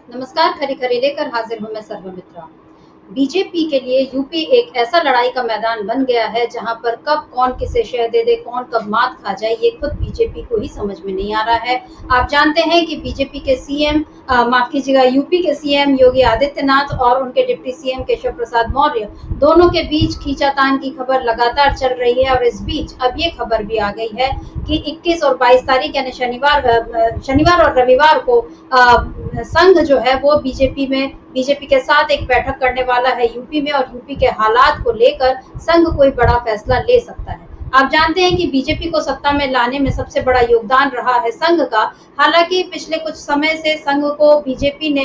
नमस्कार, खरी खरी लेकर हाजिर हूं मैं सर्वमित्रा। बीजेपी के लिए यूपी एक ऐसा लड़ाई का मैदान बन गया है जहां पर कब कौन किसे शह दे दे, कौन कब मात खा जाए, ये खुद बीजेपी को ही समझ में नहीं आ रहा है। आप जानते हैं कि बीजेपी के सीएम माफ कीजिएगा, यूपी के सीएम योगी आदित्यनाथ और उनके डिप्टी सीएम केशव प्रसाद मौर्य दोनों के बीच खींचातान की खबर लगातार चल रही है। और इस बीच अब ये खबर भी आ गई है कि 21 और 22 तारीख यानी शनिवार और रविवार को संघ जो है वो बीजेपी के साथ एक बैठक करने वाला है यूपी में, और यूपी के हालात को लेकर संघ कोई बड़ा फैसला ले सकता है। आप जानते हैं कि बीजेपी को सत्ता में लाने में सबसे बड़ा योगदान रहा है संघ का। हालांकि पिछले कुछ समय से संघ को बीजेपी ने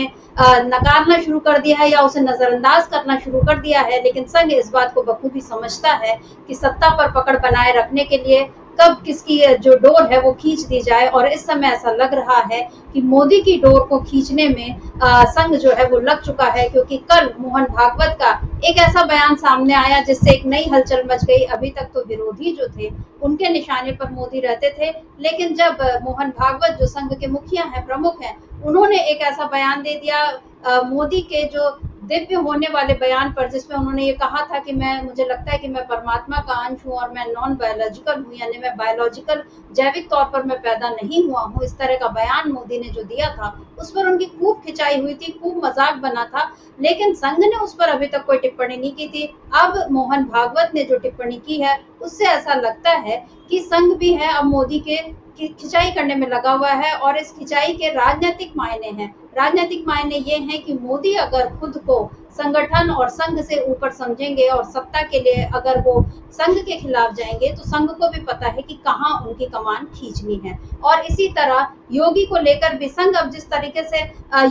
नकारना शुरू कर दिया है या उसे नजरअंदाज करना शुरू कर दिया है, लेकिन संघ इस बात को बखूबी समझता है कि सत्ता पर पकड़ बनाए रखने के लिए कब किसकी जो डोर है वो खींच दी जाए। और इस समय ऐसा लग रहा है कि मोदी की डोर को खींचने में संघ जो है वो लग चुका है, क्योंकि कल मोहन भागवत का एक ऐसा बयान सामने आया जिससे एक नई हलचल मच गई। अभी तक तो विरोधी जो थे उनके निशाने पर मोदी रहते थे, लेकिन जब मोहन भागवत जो संघ के मुखिया हैं, प्रमुख हैं, उन्होंने एक ऐसा बयान दे दिया मोदी के जो दिव्य होने वाले बयान पर, जिसमें उन्होंने ये कहा था कि मुझे लगता है कि मैं परमात्मा का अंश हूँ और मैं नॉन बायोलॉजिकल हूँ, यानी मैं बायोलॉजिकल जैविक तौर पर मैं पैदा नहीं हुआ हूँ। इस तरह का बयान मोदी ने जो दिया था उस पर उनकी खूब खिंचाई हुई थी, खूब मजाक बना था, लेकिन संघ ने उस पर अभी तक कोई टिप्पणी नहीं की थी। अब मोहन भागवत ने जो टिप्पणी की है उससे ऐसा लगता है कि संघ भी है अब मोदी के खिंचाई करने में लगा हुआ है। और इस खिंचाई के राजनीतिक मायने हैं। राजनीतिक मायने ये हैं कि मोदी अगर खुद को संगठन और संघ से ऊपर समझेंगे और सत्ता के लिए अगर वो संघ के खिलाफ जाएंगे, तो संघ को भी पता है कि कहाँ उनकी कमान खींचनी है। और इसी तरह योगी को लेकर भी संघ अब जिस तरीके से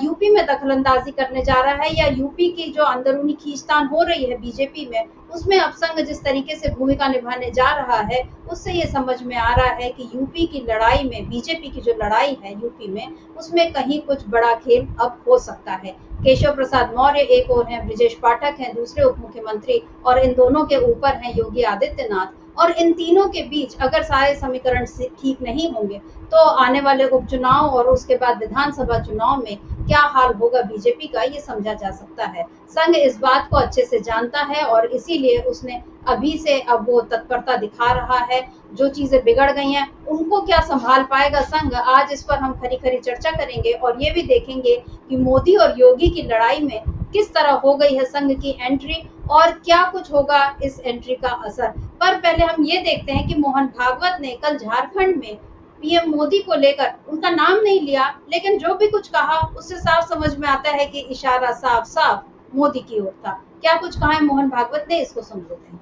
यूपी में दखलंदाजी करने जा रहा है, या यूपी की जो अंदरूनी खींचतान हो रही है बीजेपी में, उसमें अब संघ जिस तरीके से भूमिका निभाने जा रहा है, उससे ये समझ में आ रहा है कि यूपी की लड़ाई में, बीजेपी की जो लड़ाई है यूपी में, उसमें कहीं कुछ बड़ा खेल अब हो सकता है। केशव प्रसाद मौर्य एक ओर हैं, ब्रिजेश पाठक हैं दूसरे उप मुख्यमंत्री, और इन दोनों के ऊपर हैं योगी आदित्यनाथ। और इन तीनों के बीच अगर सारे समीकरण ठीक नहीं होंगे तो आने वाले उपचुनाव और उसके बाद विधानसभा चुनाव में क्या हाल होगा बीजेपी का, ये समझा जा सकता है। संघ इस बात को अच्छे से जानता है और इसीलिए उसने अभी से अब वो तत्परता दिखा रहा है। जो चीजें बिगड़ गई हैं उनको क्या संभाल पाएगा संघ, आज इस पर हम खरी खरी चर्चा करेंगे और ये भी देखेंगे कि मोदी और योगी की लड़ाई में किस तरह हो गई है संघ की एंट्री और क्या कुछ होगा इस एंट्री का असर। पर पहले हम ये देखते हैं कि मोहन भागवत ने कल झारखंड में पीएम मोदी को लेकर, उनका नाम नहीं लिया, लेकिन जो भी कुछ कहा उससे साफ समझ में आता है कि इशारा साफ साफ मोदी की ओर था। क्या कुछ कहा है मोहन भागवत ने, इसको समझ लेते हैं।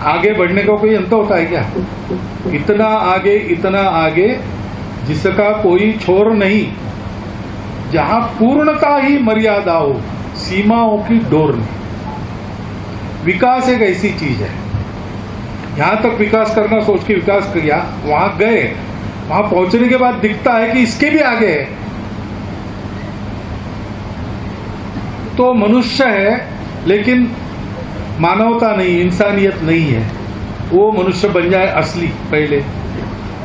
आगे बढ़ने का कोई अंत होता है क्या? इतना आगे जिसका कोई छोर नहीं, जहां पूर्णता ही मर्यादा हो, सीमाओं की डोर नहीं। विकास एक ऐसी चीज है, यहां तक विकास करना सोच के विकास किया, वहां गए, वहां पहुंचने के बाद दिखता है कि इसके भी आगे है। तो मनुष्य है लेकिन मानवता नहीं, इंसानियत नहीं है। वो मनुष्य बन जाए असली पहले,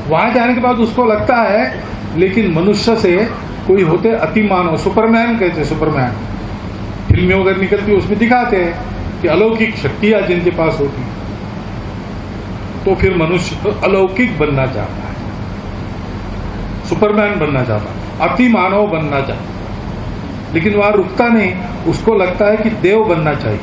वहां जाने के बाद उसको लगता है लेकिन मनुष्य से कोई होते अति मानव, सुपरमैन कहते, सुपरमैन फिल्में वगैरह निकलती उसमें दिखाते हैं कि अलौकिक शक्तियां जिनके पास होती, तो फिर मनुष्य तो अलौकिक बनना चाहता है, सुपरमैन बनना चाहता है, अति मानव बनना चाहता है, लेकिन वहां रुकता नहीं। उसको लगता है कि देव बनना चाहिए,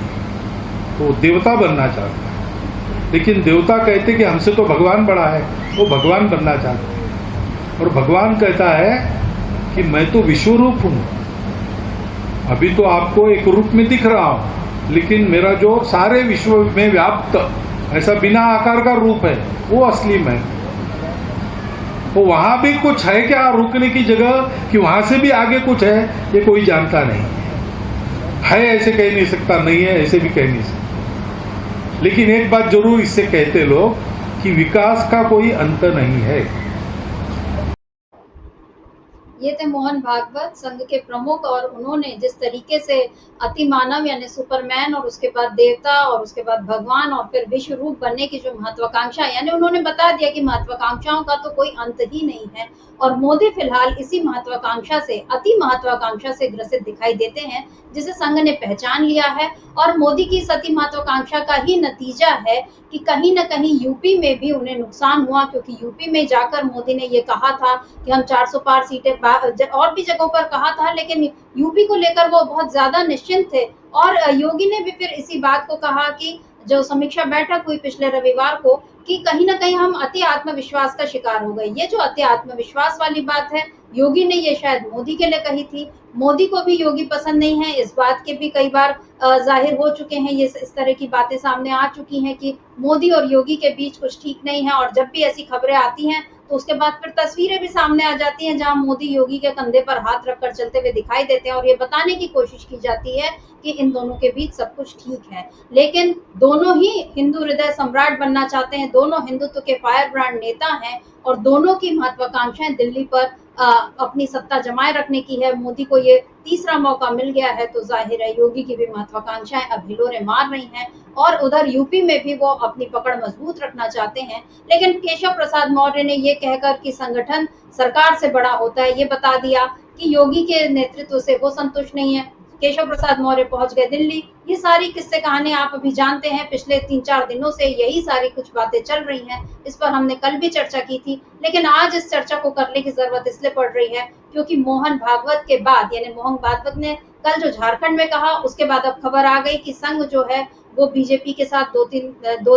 तो देवता बनना चाहता है। लेकिन देवता कहते कि हमसे तो भगवान बड़ा है, वो भगवान बनना चाहता है। और भगवान कहता है कि मैं तो विश्वरूप हूं, अभी तो आपको एक रूप में दिख रहा हूं, लेकिन मेरा जो सारे विश्व में व्याप्त ऐसा बिना आकार का रूप है वो असली मैं। तो वहां भी कुछ है क्या रुकने की जगह, कि वहां से भी आगे कुछ है, ये कोई जानता नहीं है। ऐसे कह नहीं सकता, नहीं है ऐसे भी कह नहीं सकता। लेकिन एक बात जरूर इससे कहते लोग कि विकास का कोई अंत नहीं है। ये थे मोहन भागवत, संघ के प्रमुख, और उन्होंने जिस तरीके से अतिमानव यानी सुपरमैन और उसके बाद देवता और उसके बाद भगवान और फिर विश्व रूप बनने की जो महत्वाकांक्षा, यानी उन्होंने बता दिया कि महत्वाकांक्षाओं का तो कोई अंत ही नहीं है, और मोदी फिलहाल इसी महत्वाकांक्षा से, अति महत्वाकांक्षा से ग्रसित दिखाई देते हैं, जिसे संघ ने पहचान लिया है। और मोदी की इस अति महत्वाकांक्षा का ही नतीजा है कि कहीं न कहीं यूपी में भी उन्हें नुकसान हुआ, क्योंकि यूपी में जाकर मोदी ने ये कहा था कि हम 400 पार सीटें, और भी जगहों पर कहा था, लेकिन यूपी को लेकर वो बहुत ज्यादा निश्चिंत थे। और योगी ने भी फिर इसी बात को कहा कि जो समीक्षा बैठक हुई पिछले रविवार को, कि कहीं ना कहीं हम अति आत्मविश्वास का शिकार हो गए। ये जो अति आत्मविश्वास वाली बात है, योगी ने ये शायद मोदी के लिए कही थी। मोदी को भी योगी पसंद नहीं है, इस बात के भी कई बार जाहिर हो चुके हैं, ये इस तरह की बातें सामने आ चुकी हैं कि मोदी और योगी के बीच कुछ ठीक नहीं है। और जब भी ऐसी खबरें आती हैं तो उसके बाद फिर तस्वीरें भी सामने आ जाती हैं जहां मोदी योगी के कंधे पर हाथ रखकर चलते हुए दिखाई देते हैं, और ये बताने की कोशिश की जाती है कि इन दोनों के बीच सब कुछ ठीक है। लेकिन दोनों ही हिंदू हृदय सम्राट बनना चाहते हैं, दोनों हिंदुत्व के फायर ब्रांड नेता हैं, और दोनों की महत्वाकांक्षाएं दिल्ली पर अपनी सत्ता जमाए रखने की है। मोदी को ये तीसरा मौका मिल गया है, तो जाहिर है योगी की भी महत्वाकांक्षाएं अब हिलोरे मार रही हैं, और उधर यूपी में भी वो अपनी पकड़ मजबूत रखना चाहते हैं। लेकिन केशव प्रसाद मौर्य ने ये कहकर कि संगठन सरकार से बड़ा होता है, ये बता दिया कि योगी के नेतृत्व से वो संतुष्ट नहीं है। केशव प्रसाद मौर्य पहुंच गए दिल्ली। ये सारी किस्से कहानी आप अभी जानते हैं, पिछले 3-4 दिनों से यही सारी कुछ बातें चल रही हैं। इस पर हमने कल भी चर्चा की थी, लेकिन आज इस चर्चा को करने की जरूरत इसलिए पड़ रही है क्योंकि मोहन भागवत के बाद, यानी मोहन भागवत ने कल जो झारखंड में कहा, उसके बाद अब खबर आ गई कि संघ जो है वो बीजेपी के साथ 2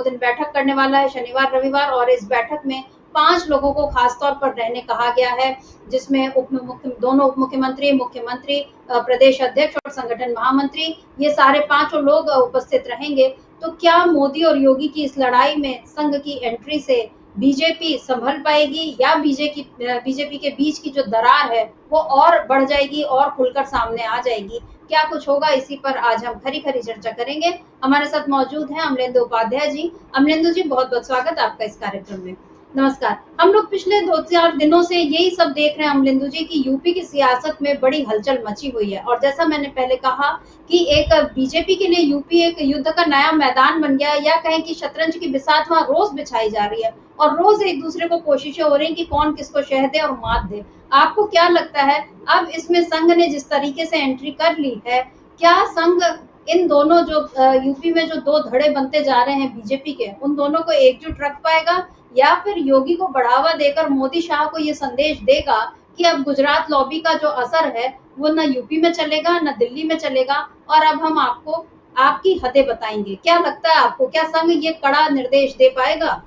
दिन बैठक करने वाला है, शनिवार रविवार, और इस बैठक में 5 लोगों को खासतौर पर रहने कहा गया है, जिसमें दोनों उप मुख्यमंत्री, मुख्यमंत्री, प्रदेश अध्यक्ष और संगठन महामंत्री, ये सारे 5 लोग उपस्थित रहेंगे। तो क्या मोदी और योगी की इस लड़ाई में संघ की एंट्री से बीजेपी संभल पाएगी, या बीजेपी के बीच की जो दरार है वो और बढ़ जाएगी और खुलकर सामने आ जाएगी? क्या कुछ होगा, इसी पर आज हम खरी खरी चर्चा करेंगे। हमारे साथ मौजूद हैं अमलेंदु उपाध्याय जी। अमलेंदु जी, बहुत बहुत स्वागत है आपका इस कार्यक्रम में। नमस्कार। हम लोग पिछले 2-4 दिनों से यही सब देख रहे हैं अमलेंदु जी कि यूपी की सियासत में बड़ी हलचल मची हुई है, और जैसा मैंने पहले कहा कि एक बीजेपी के लिए यूपी एक युद्ध का नया मैदान बन गया है, या कहें कि शतरंज की बिसात वहां रोज बिछाई जा रही है, और रोज एक दूसरे को कोशिशें हो रही हैं कि कौन किसको शह दे और मात दे। आपको क्या लगता है, अब इसमें संघ ने जिस तरीके से एंट्री कर ली है, क्या संघ इन दोनों जो यूपी में जो 2 धड़े बनते जा रहे हैं बीजेपी के, उन दोनों को एकजुट रख पाएगा, या फिर योगी को बढ़ावा देकर मोदी शाह को ये संदेश देगा कि अब गुजरात लॉबी का जो असर है वो न यूपी में चलेगा न दिल्ली में चलेगा, और अब हम आपको आपकी हदें बताएंगे? क्या लगता है आपको, क्या संघ ये कड़ा निर्देश दे पाएगा?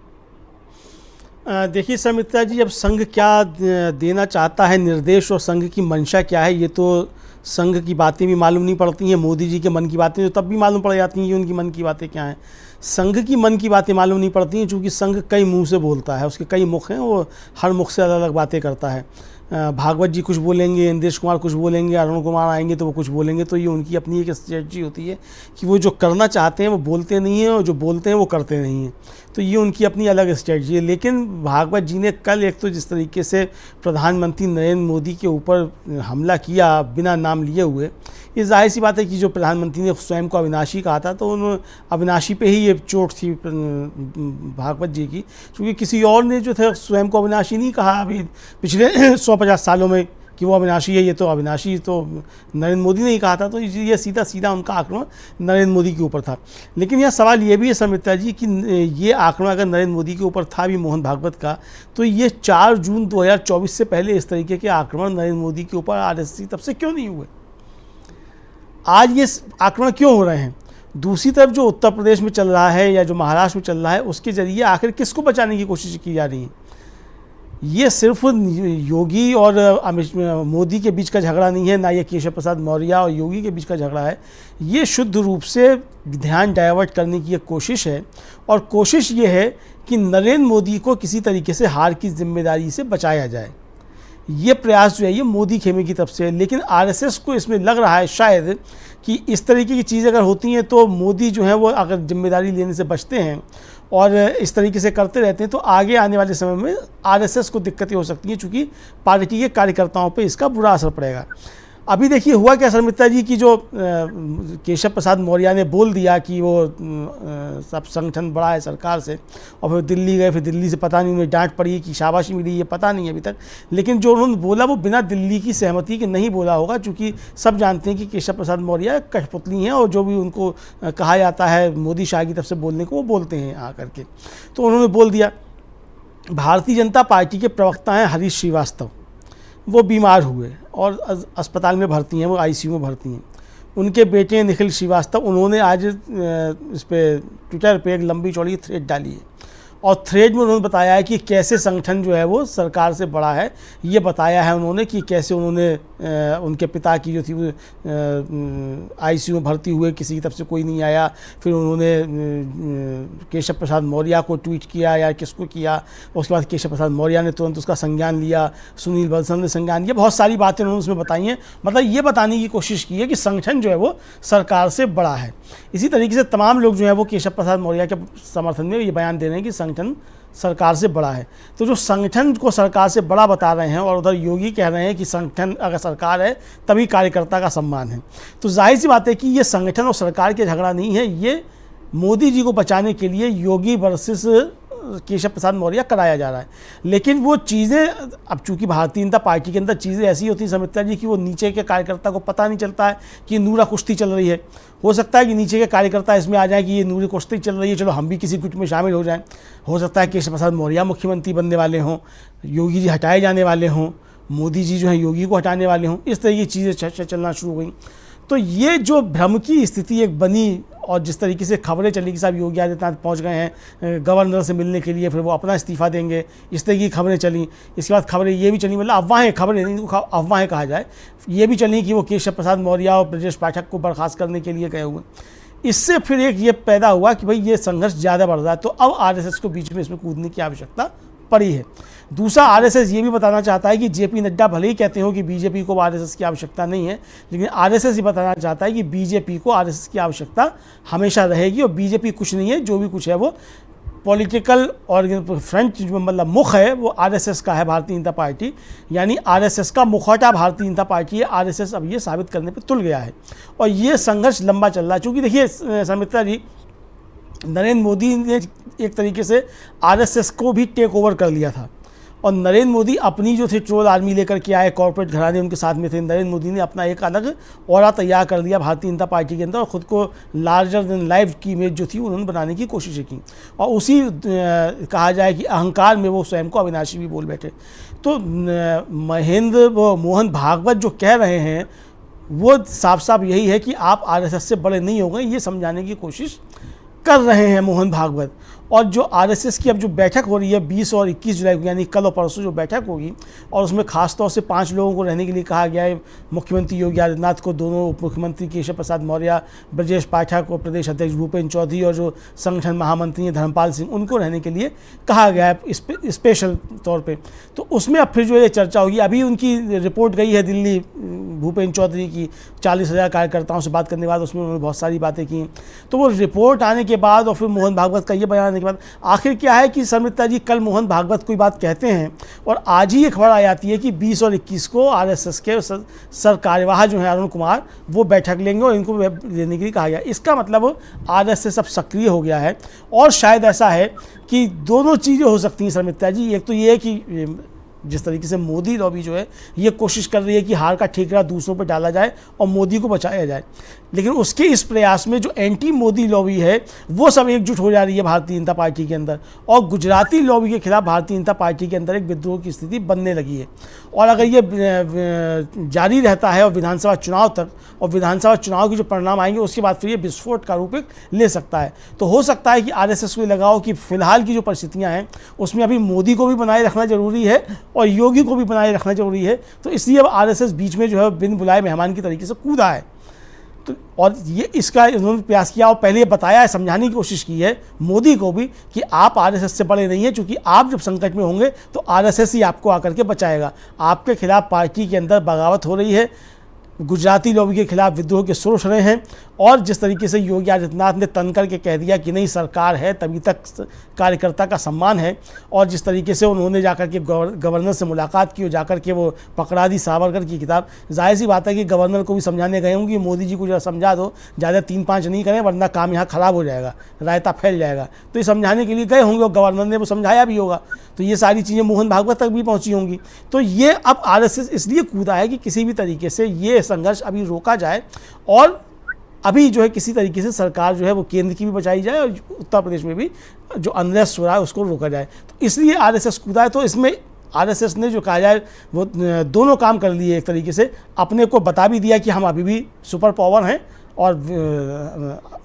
देखिए समिता जी, अब संघ क्या देना चाहता है निर्देश और संघ की मंशा क्या है, ये तो संघ की बातें भी मालूम नहीं पड़ती हैं। मोदी जी के मन की बातें तो तब भी मालूम पड़ जाती हैं कि उनकी मन की बातें क्या हैं। संघ की मन की बातें मालूम नहीं पड़ती हैं, चूँकि संघ कई मुंह से बोलता है, उसके कई मुख हैं, वो हर मुख से अलग अलग बातें करता है। भागवत जी कुछ बोलेंगे, इंद्रेश कुमार कुछ बोलेंगे, अरुण कुमार आएंगे तो वो कुछ बोलेंगे। तो ये उनकी अपनी एक स्ट्रेटजी होती है कि वो जो करना चाहते हैं वो बोलते नहीं हैं, और जो बोलते हैं वो करते नहीं हैं। तो ये उनकी अपनी अलग स्ट्रेटजी है। लेकिन भागवत जी ने कल एक तो जिस तरीके से प्रधानमंत्री नरेंद्र मोदी के ऊपर हमला किया बिना नाम लिए हुए, ये जाहिर सी बात है कि जो प्रधानमंत्री ने स्वयं को अविनाशी कहा था, तो उन अविनाशी पे ही ये चोट थी भागवत जी की, क्योंकि किसी और ने जो थे स्वयं को अविनाशी नहीं कहा अभी पिछले 150 सालों में कि वो अविनाशी है। ये तो अविनाशी तो नरेंद्र मोदी ने ही कहा था, तो ये सीधा उनका आक्रमण नरेंद्र मोदी के ऊपर था। लेकिन यह सवाल ये भी है समिता जी कि ये आक्रमण अगर नरेंद्र मोदी के ऊपर था भी मोहन भागवत का, तो ये 4 जून 2024 से पहले इस तरीके के आक्रमण नरेंद्र मोदी के ऊपर आरएसएस तब से क्यों नहीं हुए? आज ये आक्रमण क्यों हो रहे हैं? दूसरी तरफ जो उत्तर प्रदेश में चल रहा है या जो महाराष्ट्र में चल रहा है, उसके जरिए आखिर किसको बचाने की कोशिश की जा रही है? ये सिर्फ योगी और मोदी के बीच का झगड़ा नहीं है, ना ये केशव प्रसाद मौर्य और योगी के बीच का झगड़ा है। ये शुद्ध रूप से ध्यान डाइवर्ट करने की एक कोशिश है, और कोशिश ये है कि नरेंद्र मोदी को किसी तरीके से हार की जिम्मेदारी से बचाया जाए। ये प्रयास जो है ये मोदी खेमे की तरफ से है। लेकिन आरएसएस को इसमें लग रहा है शायद कि इस तरीके की चीज़ें अगर होती हैं तो मोदी जो है वो अगर जिम्मेदारी लेने से बचते हैं, और इस तरीके से करते रहते हैं तो आगे आने वाले समय में आरएसएस को दिक्कतें हो सकती हैं, चूँकि पार्टी के कार्यकर्ताओं पे इसका बुरा असर पड़ेगा। अभी देखिए हुआ क्या शर्मिष्ठा जी की जो केशव प्रसाद मौर्य ने बोल दिया कि वो सब संगठन बड़ा है सरकार से, और फिर दिल्ली गए, फिर दिल्ली से पता नहीं उन्हें डांट पड़ी कि शाबाशी मिली, ये पता नहीं अभी तक, लेकिन जो उन्होंने बोला वो बिना दिल्ली की सहमति के नहीं बोला होगा, क्योंकि सब जानते हैं कि केशव प्रसाद मौर्य कठपुतली हैं और जो भी उनको कहा जाता है मोदी शाह की तरफ से बोलने को वो बोलते हैं आकर के। तो उन्होंने बोल दिया। भारतीय जनता पार्टी के प्रवक्ता हैं हरीश श्रीवास्तव, वो बीमार हुए और अस्पताल में भर्ती हैं, वो आईसीयू में भर्ती हैं। उनके बेटे निखिल श्रीवास्तव, उन्होंने आज इस पे ट्विटर पे एक लंबी चौड़ी थ्रेड डाली है और थ्रेड में उन्होंने बताया है कि कैसे संगठन जो है वो सरकार से बड़ा है। ये बताया है उन्होंने कि कैसे उन्होंने उनके पिता की जो थी वो आईसीयू में भर्ती हुए, किसी की तरफ से कोई नहीं आया, फिर उन्होंने केशव प्रसाद मौर्य को ट्वीट किया या किसको किया, उसके बाद केशव प्रसाद मौर्य ने तुरंत उसका संज्ञान लिया, सुनील बंसल ने संज्ञान लिया, बहुत सारी बातें उन्होंने उसमें बताई हैं। मतलब ये बताने की कोशिश की है कि संगठन जो है वो सरकार से बड़ा है। इसी तरीके से तमाम लोग जो है वो केशव प्रसाद मौर्य के समर्थन में ये बयान दे रहे हैं कि संगठन सरकार से बड़ा है। तो जो संगठन को सरकार से बड़ा बता रहे हैं और उधर योगी कह रहे हैं कि संगठन अगर सरकार है तभी कार्यकर्ता का सम्मान है, तो जाहिर सी बात है कि ये संगठन और सरकार के झगड़ा नहीं है, ये मोदी जी को बचाने के लिए योगी वर्सेस केशव प्रसाद मौर्य कराया जा रहा है। लेकिन वो चीज़ें अब चूंकि भारतीय जनता पार्टी के अंदर चीज़ें ऐसी होती हैं शर्मिष्ठा जी कि वो नीचे के कार्यकर्ता को पता नहीं चलता है कि नूरा कुश्ती चल रही है। हो सकता है कि नीचे के कार्यकर्ता इसमें आ जाए कि ये नूरी कुश्ती चल रही है, चलो हम भी किसी गुट में शामिल हो जाएं। हो सकता है केशव प्रसाद मौर्य मुख्यमंत्री बनने वाले हों, योगी जी हटाए जाने वाले हों, मोदी जी जो हैं योगी को हटाने वाले हों, इस तरह की चीज़ें चलना शुरू हो गई। तो ये जो भ्रम की स्थिति एक बनी और जिस तरीके से खबरें चली कि साहब योगी आदित्यनाथ पहुंच गए हैं गवर्नर से मिलने के लिए, फिर वो अपना इस्तीफा देंगे, इस तरह की खबरें चली। इसके बाद खबरें ये भी चली, मतलब अफवाहें, खबरें नहीं तो अफवाहें कहा जाए, ये भी चली कि वो केशव प्रसाद मौर्य और ब्रजेश पाठक को बर्खास्त करने के लिए गए हुए। इससे फिर एक ये पैदा हुआ कि भाई ये संघर्ष ज़्यादा बढ़ रहा है, तो अब आरएसएस को बीच में इसमें कूदने की आवश्यकता पड़ी है। दूसरा, आरएसएस ये भी बताना चाहता है कि जेपी नड्डा भले ही कहते हो कि बीजेपी को आरएसएस की आवश्यकता नहीं है, लेकिन आरएसएस ये बताना चाहता है कि बीजेपी को आरएसएस की आवश्यकता हमेशा रहेगी और बीजेपी कुछ नहीं है, जो भी कुछ है वो पॉलिटिकल और फ्रंट जो मतलब मुख है वो आरएसएस का है, भारतीय जनता पार्टी, यानी आरएसएस का मुखौटा भारतीय जनता पार्टी है। आरएसएस अब ये साबित करने पे तुल गया है और ये संघर्ष लंबा चल रहा है। चूँकि देखिए शर्मिष्ठा जी, नरेंद्र मोदी ने एक तरीके से आरएसएस को भी टेक ओवर कर लिया था और नरेंद्र मोदी अपनी जो थे ट्रोल आर्मी लेकर के आए, कॉर्पोरेट घराने उनके साथ में थे। नरेंद्र मोदी ने अपना एक अलग ऑरा तैयार कर दिया भारतीय जनता पार्टी के अंदर और ख़ुद को लार्जर देन लाइफ की इमेज जो थी उन्होंने बनाने की कोशिश की और उसी कहा जाए कि अहंकार में वो स्वयं को अविनाशी भी बोल बैठे। तो मोहन भागवत जो कह रहे हैं वो साफ साफ यही है कि आप आरएसएस से बड़े नहीं हो गए, ये समझाने की कोशिश कर रहे हैं मोहन भागवत। और जो आरएसएस की अब जो बैठक हो रही है 20 और 21 जुलाई को, यानी कल और परसों जो बैठक होगी, और उसमें खास तौर से 5 लोगों को रहने के लिए कहा गया है। मुख्यमंत्री योगी आदित्यनाथ को, दोनों उप मुख्यमंत्री केशव प्रसाद मौर्य, ब्रजेश पाठक और प्रदेश अध्यक्ष भूपेन्द्र चौधरी और जो संगठन महामंत्री हैं धर्मपाल सिंह, उनको रहने के लिए कहा गया है स्पेशल तौर पर। तो उसमें अब फिर जो ये चर्चा होगी, अभी उनकी रिपोर्ट गई है दिल्ली भूपेन्द्र चौधरी की 40,000 कार्यकर्ताओं से बात करने के बाद, उसमें उन्होंने बहुत सारी बातें की। तो वो रिपोर्ट आने के बाद और फिर मोहन भागवत का ये बयान आने के बाद आखिर क्या है कि शर्मिष्ठा जी, कल मोहन भागवत कोई बात कहते हैं और आज ही एक खबर आ जाती है कि 20 और 21 को आरएसएस के सर कार्यवाह जो हैं अरुण कुमार, वो बैठक लेंगे और इनको लेने के लिए कहा गया। इसका मतलब आरएसएस अब सक्रिय हो गया है और शायद ऐसा है कि दोनों चीज़ें हो सकती हैं शर्मिष्ठा जी। एक तो ये है कि जिस तरीके से मोदी लॉबी जो है ये कोशिश कर रही है कि हार का ठेकरा दूसरों पर डाला जाए और मोदी को बचाया जाए, लेकिन उसके इस प्रयास में जो एंटी मोदी लॉबी है वो सब एकजुट हो जा रही है भारतीय जनता पार्टी के अंदर और गुजराती लॉबी के खिलाफ भारतीय जनता पार्टी के अंदर एक विद्रोह की स्थिति बनने लगी है। और अगर ये जारी रहता है और विधानसभा चुनाव तक, और विधानसभा चुनाव के जो परिणाम आएंगे उसके बाद फिर ये विस्फोट का रूप ले सकता है। तो हो सकता है कि आरएसएस को लगाओ कि फिलहाल की जो परिस्थितियाँ हैं उसमें अभी मोदी को भी बनाए रखना जरूरी है और योगी को भी बनाए रखना जरूरी है। तो इसलिए अब आरएसएस बीच में जो है बिन बुलाए मेहमान की तरीके से कूदा है। तो और ये इसका उन्होंने प्रयास किया और पहले ये बताया है, समझाने की कोशिश की है मोदी को भी कि आप आरएसएस से बड़े नहीं हैं, क्योंकि आप जब संकट में होंगे तो आरएसएस ही आपको आकर के बचाएगा। आपके खिलाफ पार्टी के अंदर बगावत हो रही है, गुजराती लॉबी के खिलाफ विद्रोह के सुर उठ रहे हैं। और जिस तरीके से योगी आदित्यनाथ ने तन करके कह दिया कि नहीं सरकार है तभी तक कार्यकर्ता का सम्मान है, और जिस तरीके से उन्होंने जाकर के गवर्नर से मुलाकात की और जाकर के वो पकड़ा दी सावरकर की किताब, जाहिर सी बात है कि गवर्नर को भी समझाने गए होंगे मोदी जी को जरा समझा दो, ज़्यादा 3-5 नहीं करें वरना काम यहाँ ख़राब हो जाएगा, रायता फैल जाएगा। तो ये समझाने के लिए गए होंगे और गवर्नर ने वो समझाया भी होगा। तो ये सारी चीज़ें मोहन भागवत तक भी पहुँची होंगी। तो ये अब आरएसएस इसलिए कूदा है कि किसी भी तरीके से ये संघर्ष अभी रोका जाए और अभी जो है किसी तरीके से सरकार जो है वो केंद्र की भी बचाई जाए और उत्तर प्रदेश में भी जो अनरेस्ट हो रहा है उसको रोका जाए। तो इसलिए आरएसएस कूदा है। तो इसमें आरएसएस ने जो कहा जाए वो दोनों काम कर लिए। एक तरीके से अपने को बता भी दिया कि हम अभी भी सुपर पावर हैं और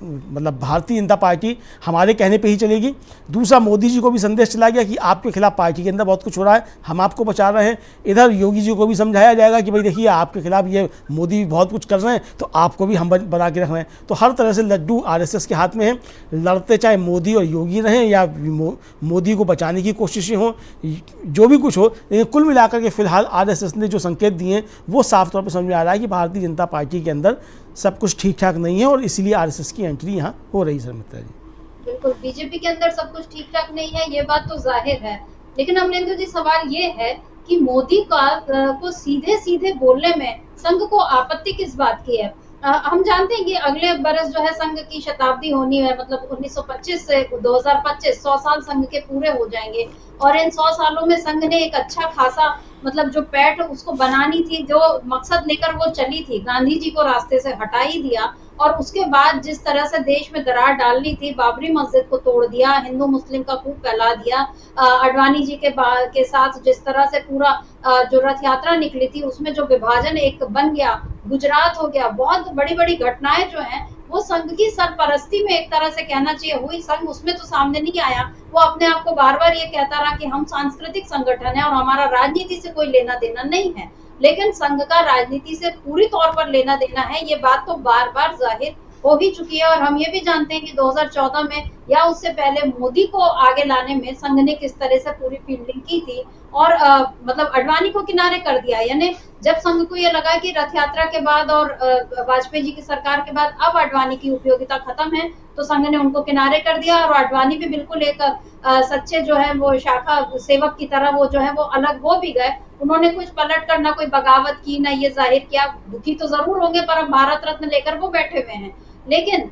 मतलब भारतीय जनता पार्टी हमारे कहने पे ही चलेगी। दूसरा, मोदी जी को भी संदेश चला गया कि आपके खिलाफ पार्टी के अंदर बहुत कुछ हो रहा है, हम आपको बचा रहे हैं। इधर योगी जी को भी समझाया जाएगा कि भाई देखिए आपके खिलाफ ये मोदी भी बहुत कुछ कर रहे हैं तो आपको भी हम बना के रख रहे हैं। तो हर तरह से लड्डू आरएसएस के हाथ में है, लड़ते चाहे मोदी और योगी रहें या मोदी को बचाने की कोशिशें हों, जो भी कुछ हो, लेकिन कुल मिलाकर के फिलहाल आरएसएस ने जो संकेत दिए हैं वो साफ तौर पर समझ में आ रहा है कि भारतीय जनता पार्टी के अंदर सब कुछ ठीक ठाक नहीं है और इसीलिए आरएसएस की एंट्री यहाँ हो रही है। मित्रा जी, बिल्कुल बीजेपी के अंदर सब कुछ ठीक ठाक नहीं है, ये बात तो जाहिर है। लेकिन अमरेंद्र जी, सवाल ये है कि मोदी को सीधे सीधे बोलने में संघ को आपत्ति किस बात की है? हम जानते हैं कि अगले बरस जो है संघ की शताब्दी होनी है, मतलब 1925 से 2025 100 साल संघ के पूरे हो जाएंगे। और इन 100 सालों में संघ ने एक अच्छा खासा मतलब जो पैठ उसको बनानी थी, जो मकसद लेकर वो चली थी, गांधी जी को रास्ते से हटा ही दिया। और उसके बाद जिस तरह से देश में दरार डालनी थी, बाबरी मस्जिद को तोड़ दिया, हिंदू मुस्लिम का खूब फैला दिया, अडवाणी जी के साथ जिस तरह से पूरा जो रथ यात्रा निकली थी उसमें जो विभाजन एक बन गया, गुजरात हो गया, बहुत बड़ी बड़ी घटनाएं जो हैं वो संघ की सरपरस्ती में एक तरह से कहना चाहिए हुई। संघ उसमें तो सामने नहीं आया, वो अपने आप को बार बार ये कहता रहा कि हम सांस्कृतिक संगठन है और हमारा राजनीति से कोई लेना देना नहीं है। लेकिन संघ का राजनीति से पूरी तौर पर लेना देना है, ये बात तो बार बार जाहिर हो भी चुकी है। और हम ये भी जानते हैं कि 2014 में या उससे पहले मोदी को आगे लाने में संघ ने किस तरह से पूरी फील्डिंग की थी और मतलब अडवाणी को किनारे कर दिया। यानी जब संघ को ये लगा कि रथ यात्रा के बाद और वाजपेयी जी की सरकार के बाद अब अडवाणी की उपयोगिता खत्म है, तो संघ ने उनको किनारे कर दिया और अडवाणी भी बिल्कुल एक सच्चे जो है वो शाखा सेवक की तरह वो जो है वो अलग हो भी गए। उन्होंने कुछ पलट कर ना कोई बगावत की, ना ये जाहिर किया। दुखी तो जरूर होंगे पर अब भारत रत्न लेकर वो बैठे हुए हैं। लेकिन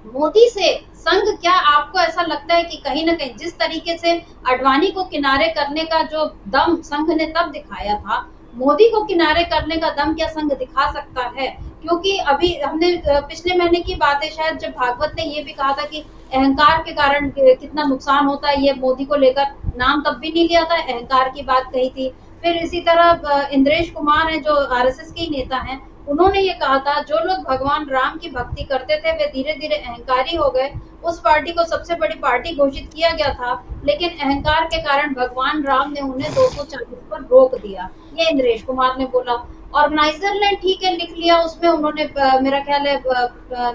मोदी से संघ, क्या आपको ऐसा लगता है कि कहीं ना कहीं जिस तरीके से अडवाणी को किनारे करने का जो दम संघ ने तब दिखाया था, मोदी को किनारे करने का दम क्या संघ दिखा सकता है? क्योंकि अभी हमने पिछले महीने की बात है शायद, जब भागवत ने ये भी कहा था कि अहंकार के कारण कितना नुकसान होता है, ये मोदी को लेकर नाम तब भी नहीं लिया था, अहंकार की बात कही थी। फिर इसी तरह इंद्रेश कुमार हैं जो आरएसएस के ही नेता हैं, उन्होंने ये कहा था जो लोग भगवान राम की भक्ति करते थे वे धीरे धीरे अहंकारी हो गए। उस पार्टी को सबसे बड़ी पार्टी घोषित किया गया था, लेकिन अहंकार के कारण भगवान राम ने उन्हें 240 पर रोक दिया, ये इंद्रेश कुमार ने बोला। ऑर्गेनाइजर ने ठीक है लिख लिया, उसमें उन्होंने मेरा ख्याल है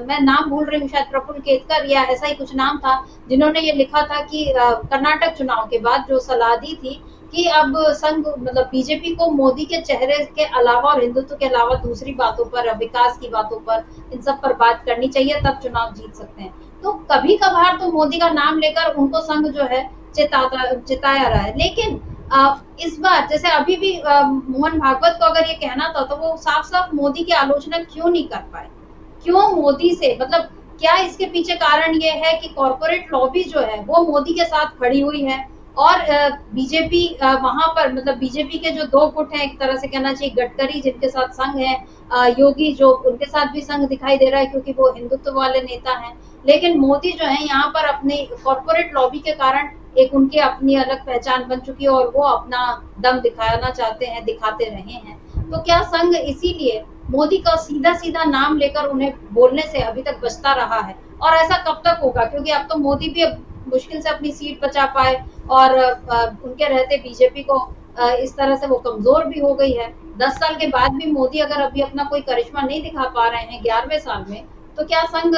मैं नाम भूल रही हूँ, शायद प्रफुल्ल केतकर या ऐसा ही कुछ नाम था, जिन्होंने ये लिखा था कि कर्नाटक चुनाव के बाद जो सलाह दी थी कि अब संघ मतलब बीजेपी को मोदी के चेहरे के अलावा और हिंदुत्व के अलावा दूसरी बातों पर, विकास की बातों पर, इन सब पर बात करनी चाहिए, तब चुनाव जीत सकते हैं। तो कभी कभार तो मोदी का नाम लेकर उनको संघ जो है चिताया रहा है। लेकिन इस बार जैसे अभी भी मोहन भागवत को अगर ये कहना था तो वो साफ साफ मोदी की आलोचना क्यों नहीं कर पाए? क्यों मोदी से, मतलब क्या इसके पीछे कारण ये है कि कॉर्पोरेट लॉबी जो है वो मोदी के साथ खड़ी हुई है और बीजेपी वहां पर, मतलब बीजेपी के जो दो गुट हैं, एक तरह से कहना चाहिए गडकरी जिनके साथ संघ है, योगी जो उनके साथ भी संघ दिखाई दे रहा है क्योंकि वो हिंदुत्व वाले नेता हैं, लेकिन मोदी जो है यहाँ पर अपने कॉर्पोरेट लॉबी के कारण एक उनकी अपनी अलग पहचान बन चुकी है और वो अपना दम दिखाना चाहते हैं, दिखाते रहे हैं। तो क्या संघ इसीलिए मोदी का सीधा सीधा नाम लेकर उन्हें बोलने से अभी तक बचता रहा है? और ऐसा कब तक होगा? क्योंकि अब तो मोदी भी मुश्किल से अपनी सीट बचा पाए और उनके रहते बीजेपी को इस तरह से वो कमजोर भी हो गई है। 10 साल के बाद भी मोदी अगर अभी अपना कोई करिश्मा नहीं दिखा पा रहे हैं 11वें साल में, तो क्या संघ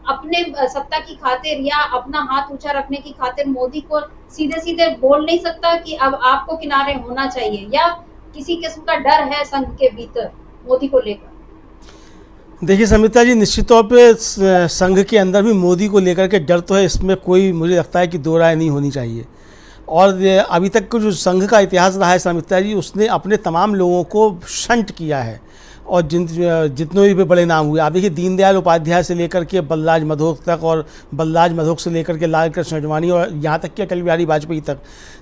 अपने सत्ता की खातिर या अपना हाथ ऊंचा रखने की खातिर मोदी को सीधे सीधे बोल नहीं सकता कि अब आपको किनारे होना चाहिए, या किसी किस्म का डर है संघ के भीतर मोदी को लेकर? देखिए समिता जी, निश्चित तौर पे संघ के अंदर भी मोदी को लेकर के डर तो है, इसमें कोई मुझे लगता है कि दो राय नहीं होनी चाहिए। और अभी तक का जो संघ का इतिहास रहा है समिता जी, उसने अपने तमाम लोगों को शंट किया है। और जितने भी बड़े नाम हुए, आप देखिए दीनदयाल उपाध्याय से लेकर के बलराज मधोक तक, और बलराज मधोक से लेकर के लाल कृष्ण आडवाणी, और यहाँ तक कि अटल बिहारी वाजपेयी तक,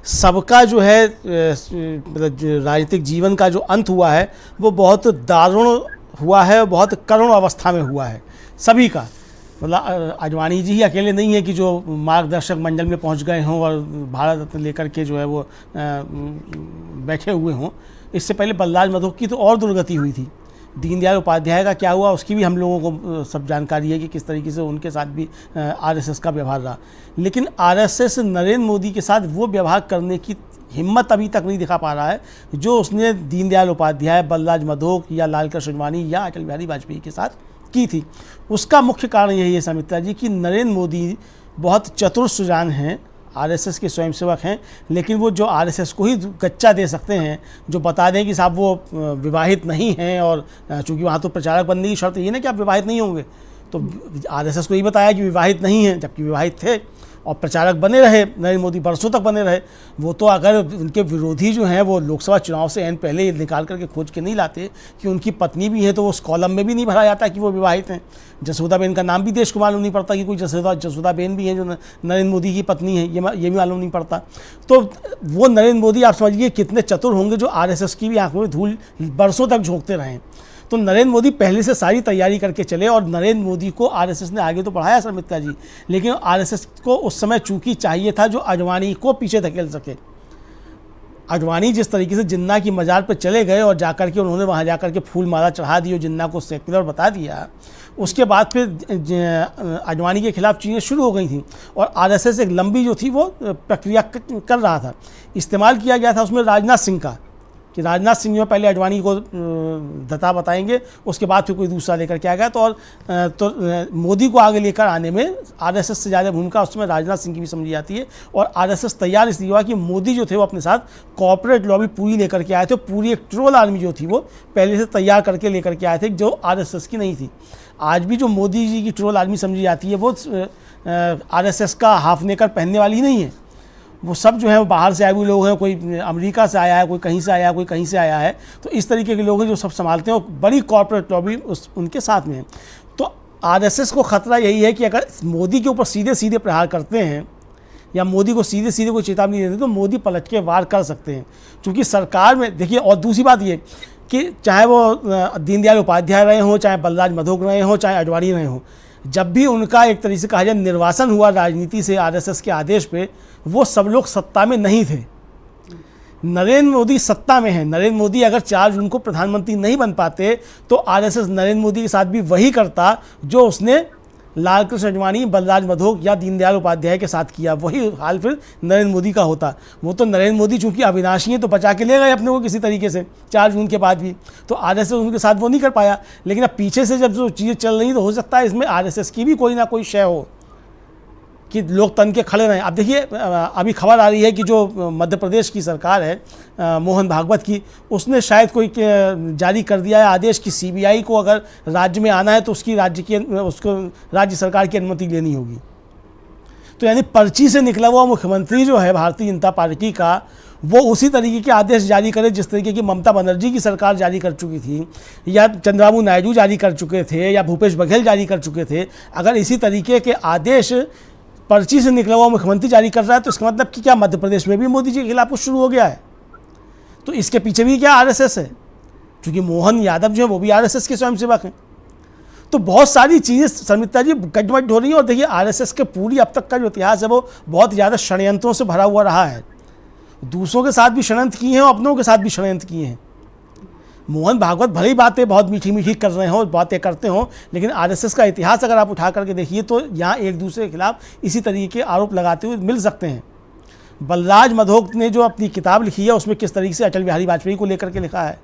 सबका जो है मतलब राजनीतिक जीवन का जो अंत हुआ है वो बहुत दारुण हुआ है, बहुत करुण अवस्था में हुआ है सभी का। मतलब आडवाणी जी ही अकेले नहीं है कि जो मार्गदर्शक मंडल में पहुंच गए हों और भारत रत्न लेकर के जो है वो बैठे हुए हों। इससे पहले बलराज मधोक की तो और दुर्गति हुई थी। दीनदयाल उपाध्याय का क्या हुआ उसकी भी हम लोगों को सब जानकारी है कि किस तरीके से उनके साथ भी आरएसएस का व्यवहार रहा। लेकिन आरएसएस नरेंद्र मोदी के साथ वो व्यवहार करने की हिम्मत अभी तक नहीं दिखा पा रहा है जो उसने दीनदयाल उपाध्याय, बलराज मधोक या लाल कृष्ण आडवाणी या अटल बिहारी वाजपेयी के साथ की थी। उसका मुख्य कारण यही है समिता जी कि नरेंद्र मोदी बहुत चतुर सुजान हैं, आरएसएस के स्वयंसेवक हैं, लेकिन वो जो आरएसएस को ही गच्चा दे सकते हैं, जो बता दें कि साहब वो विवाहित नहीं हैं, और चूंकि वहाँ तो प्रचारक बनने की शर्त ये ना कि आप विवाहित नहीं होंगे, तो आरएसएस को ही बताया कि विवाहित नहीं हैं, जबकि विवाहित थे और प्रचारक बने रहे, नरेंद्र मोदी बरसों तक बने रहे। वो तो अगर उनके विरोधी जो हैं वो लोकसभा चुनाव से पहले निकाल करके खोज के नहीं लाते कि उनकी पत्नी भी है, तो उस कॉलम में भी नहीं भरा जाता कि वो विवाहित हैं। जसोदाबेन का नाम भी देश को मालूम नहीं पड़ता कि कोई जसोदाबेन भी हैं जो नरेंद्र मोदी की पत्नी है, ये भी मालूम नहीं पड़ता। तो वो नरेंद्र मोदी आप समझिए कितने चतुर होंगे जो आरएसएस की भी आंखों में धूल बरसों तक झोंकते रहें। तो नरेंद्र मोदी पहले से सारी तैयारी करके चले, और नरेंद्र मोदी को आरएसएस ने आगे तो बढ़ाया समिता जी, लेकिन आरएसएस को उस समय चूंकि चाहिए था जो आडवाणी को पीछे धकेल सके। आडवाणी जिस तरीके से जिन्ना की मजार पर चले गए और जाकर के उन्होंने वहाँ जाकर के फूल माला चढ़ा दी और जिन्ना को सेक्युलर बता दिया, उसके बाद फिर आडवाणी के खिलाफ चीज़ें शुरू हो गई थी और आरएसएस एक लंबी जो थी वो प्रक्रिया कर रहा था। इस्तेमाल किया गया था उसमें राजनाथ सिंह का, कि राजनाथ सिंह जो पहले आडवाणी को दता बताएंगे, उसके बाद फिर कोई दूसरा लेकर के आ गया। तो मोदी को आगे लेकर आने में आरएसएस से ज़्यादा भूमिका उसमें राजनाथ सिंह की भी समझी जाती है। और आरएसएस तैयार इसलिए हुआ कि मोदी जो थे वो अपने साथ कॉर्पोरेट लॉबी पूरी लेकर के आए थे, पूरी एक ट्रोल आर्मी जो थी वो पहले से तैयार करके लेकर के आए थे, जो आरएसएस की नहीं थी। आज भी जो मोदी जी की ट्रोल आर्मी समझी जाती है वो आरएसएस का हाफ नेकर पहनने वाली नहीं है। वो सब जो है वो बाहर से आए हुए लोग हैं, कोई अमेरिका से आया है, कोई कहीं से आया है, कोई कहीं से आया है। तो इस तरीके के लोग हैं जो सब संभालते हैं और बड़ी कॉर्पोरेट लॉबी उनके साथ में है। तो आरएसएस को ख़तरा यही है कि अगर मोदी के ऊपर सीधे सीधे प्रहार करते हैं या मोदी को सीधे सीधे कोई चेतावनी देते हैं तो मोदी पलट के वार कर सकते हैं। क्योंकि सरकार में देखिए, और दूसरी बात ये कि चाहे वो दीनदयाल उपाध्याय रहे हों, चाहे बलराज मधोक रहे हों, चाहे आडवाणी रहे हों, जब भी उनका एक तरीके से कहा जाए निर्वासन हुआ राजनीति से आरएसएस के आदेश पे, वो सब लोग सत्ता में नहीं थे। नरेंद्र मोदी सत्ता में है। नरेंद्र मोदी अगर 4 जून को प्रधानमंत्री नहीं बन पाते तो आरएसएस नरेंद्र मोदी के साथ भी वही करता जो उसने लाल कृष्ण आडवाणी, बलराज मधोक या दीनदयाल उपाध्याय के साथ किया। वही हाल फिर नरेंद्र मोदी का होता। वो तो नरेंद्र मोदी चूंकि अविनाशी है तो बचा के ले गए अपने को किसी तरीके से 4 जून के बाद भी, तो आरएसएस उनके साथ वो नहीं कर पाया। लेकिन अब पीछे से जब जो चीज़ें चल रही तो हो सकता है इसमें आरएसएस की भी कोई ना कोई शय हो कि लोग तन के खड़े रहें। अब देखिए, अभी खबर आ रही है कि जो मध्य प्रदेश की सरकार है मोहन भागवत की, उसने शायद कोई जारी कर दिया है आदेश कि सीबीआई को अगर राज्य में आना है तो उसको राज्य सरकार की अनुमति लेनी होगी। तो यानी पर्ची से निकला हुआ मुख्यमंत्री जो है भारतीय जनता पार्टी का, वो उसी तरीके के आदेश जारी करे जिस तरीके की ममता बनर्जी की सरकार जारी कर चुकी थी, या चंद्रबाबू नायडू जारी कर चुके थे, या भूपेश बघेल जारी कर चुके थे। अगर इसी तरीके के आदेश पर्ची से निकला हुआ मुख्यमंत्री जारी कर रहा है तो इसका मतलब कि क्या मध्य प्रदेश में भी मोदी जी के खिलाफ कुछ शुरू हो गया है? तो इसके पीछे भी क्या आरएसएस है? क्योंकि मोहन यादव जो है वो भी आरएसएस के स्वयंसेवक हैं। तो बहुत सारी चीज़ें समिता जी गड़बड़ हो रही हैं। और देखिए, आरएसएस के पूरी अब तक का जो इतिहास है वो बहुत ज़्यादा षड्यंत्रों से भरा हुआ रहा है। दूसरों के साथ भी षड्यंत्र किए हैं और अपनों के साथ भी षड्यंत्र किए हैं। मोहन भागवत भले ही बातें बहुत मीठी मीठी कर रहे हों, बातें करते हों, लेकिन आरएसएस का इतिहास अगर आप उठा करके देखिए तो यहाँ एक दूसरे के खिलाफ इसी तरीके के आरोप लगाते हुए मिल सकते हैं। बलराज मधोक ने जो अपनी किताब लिखी है उसमें किस तरीके से अटल बिहारी वाजपेयी को लेकर के लिखा है,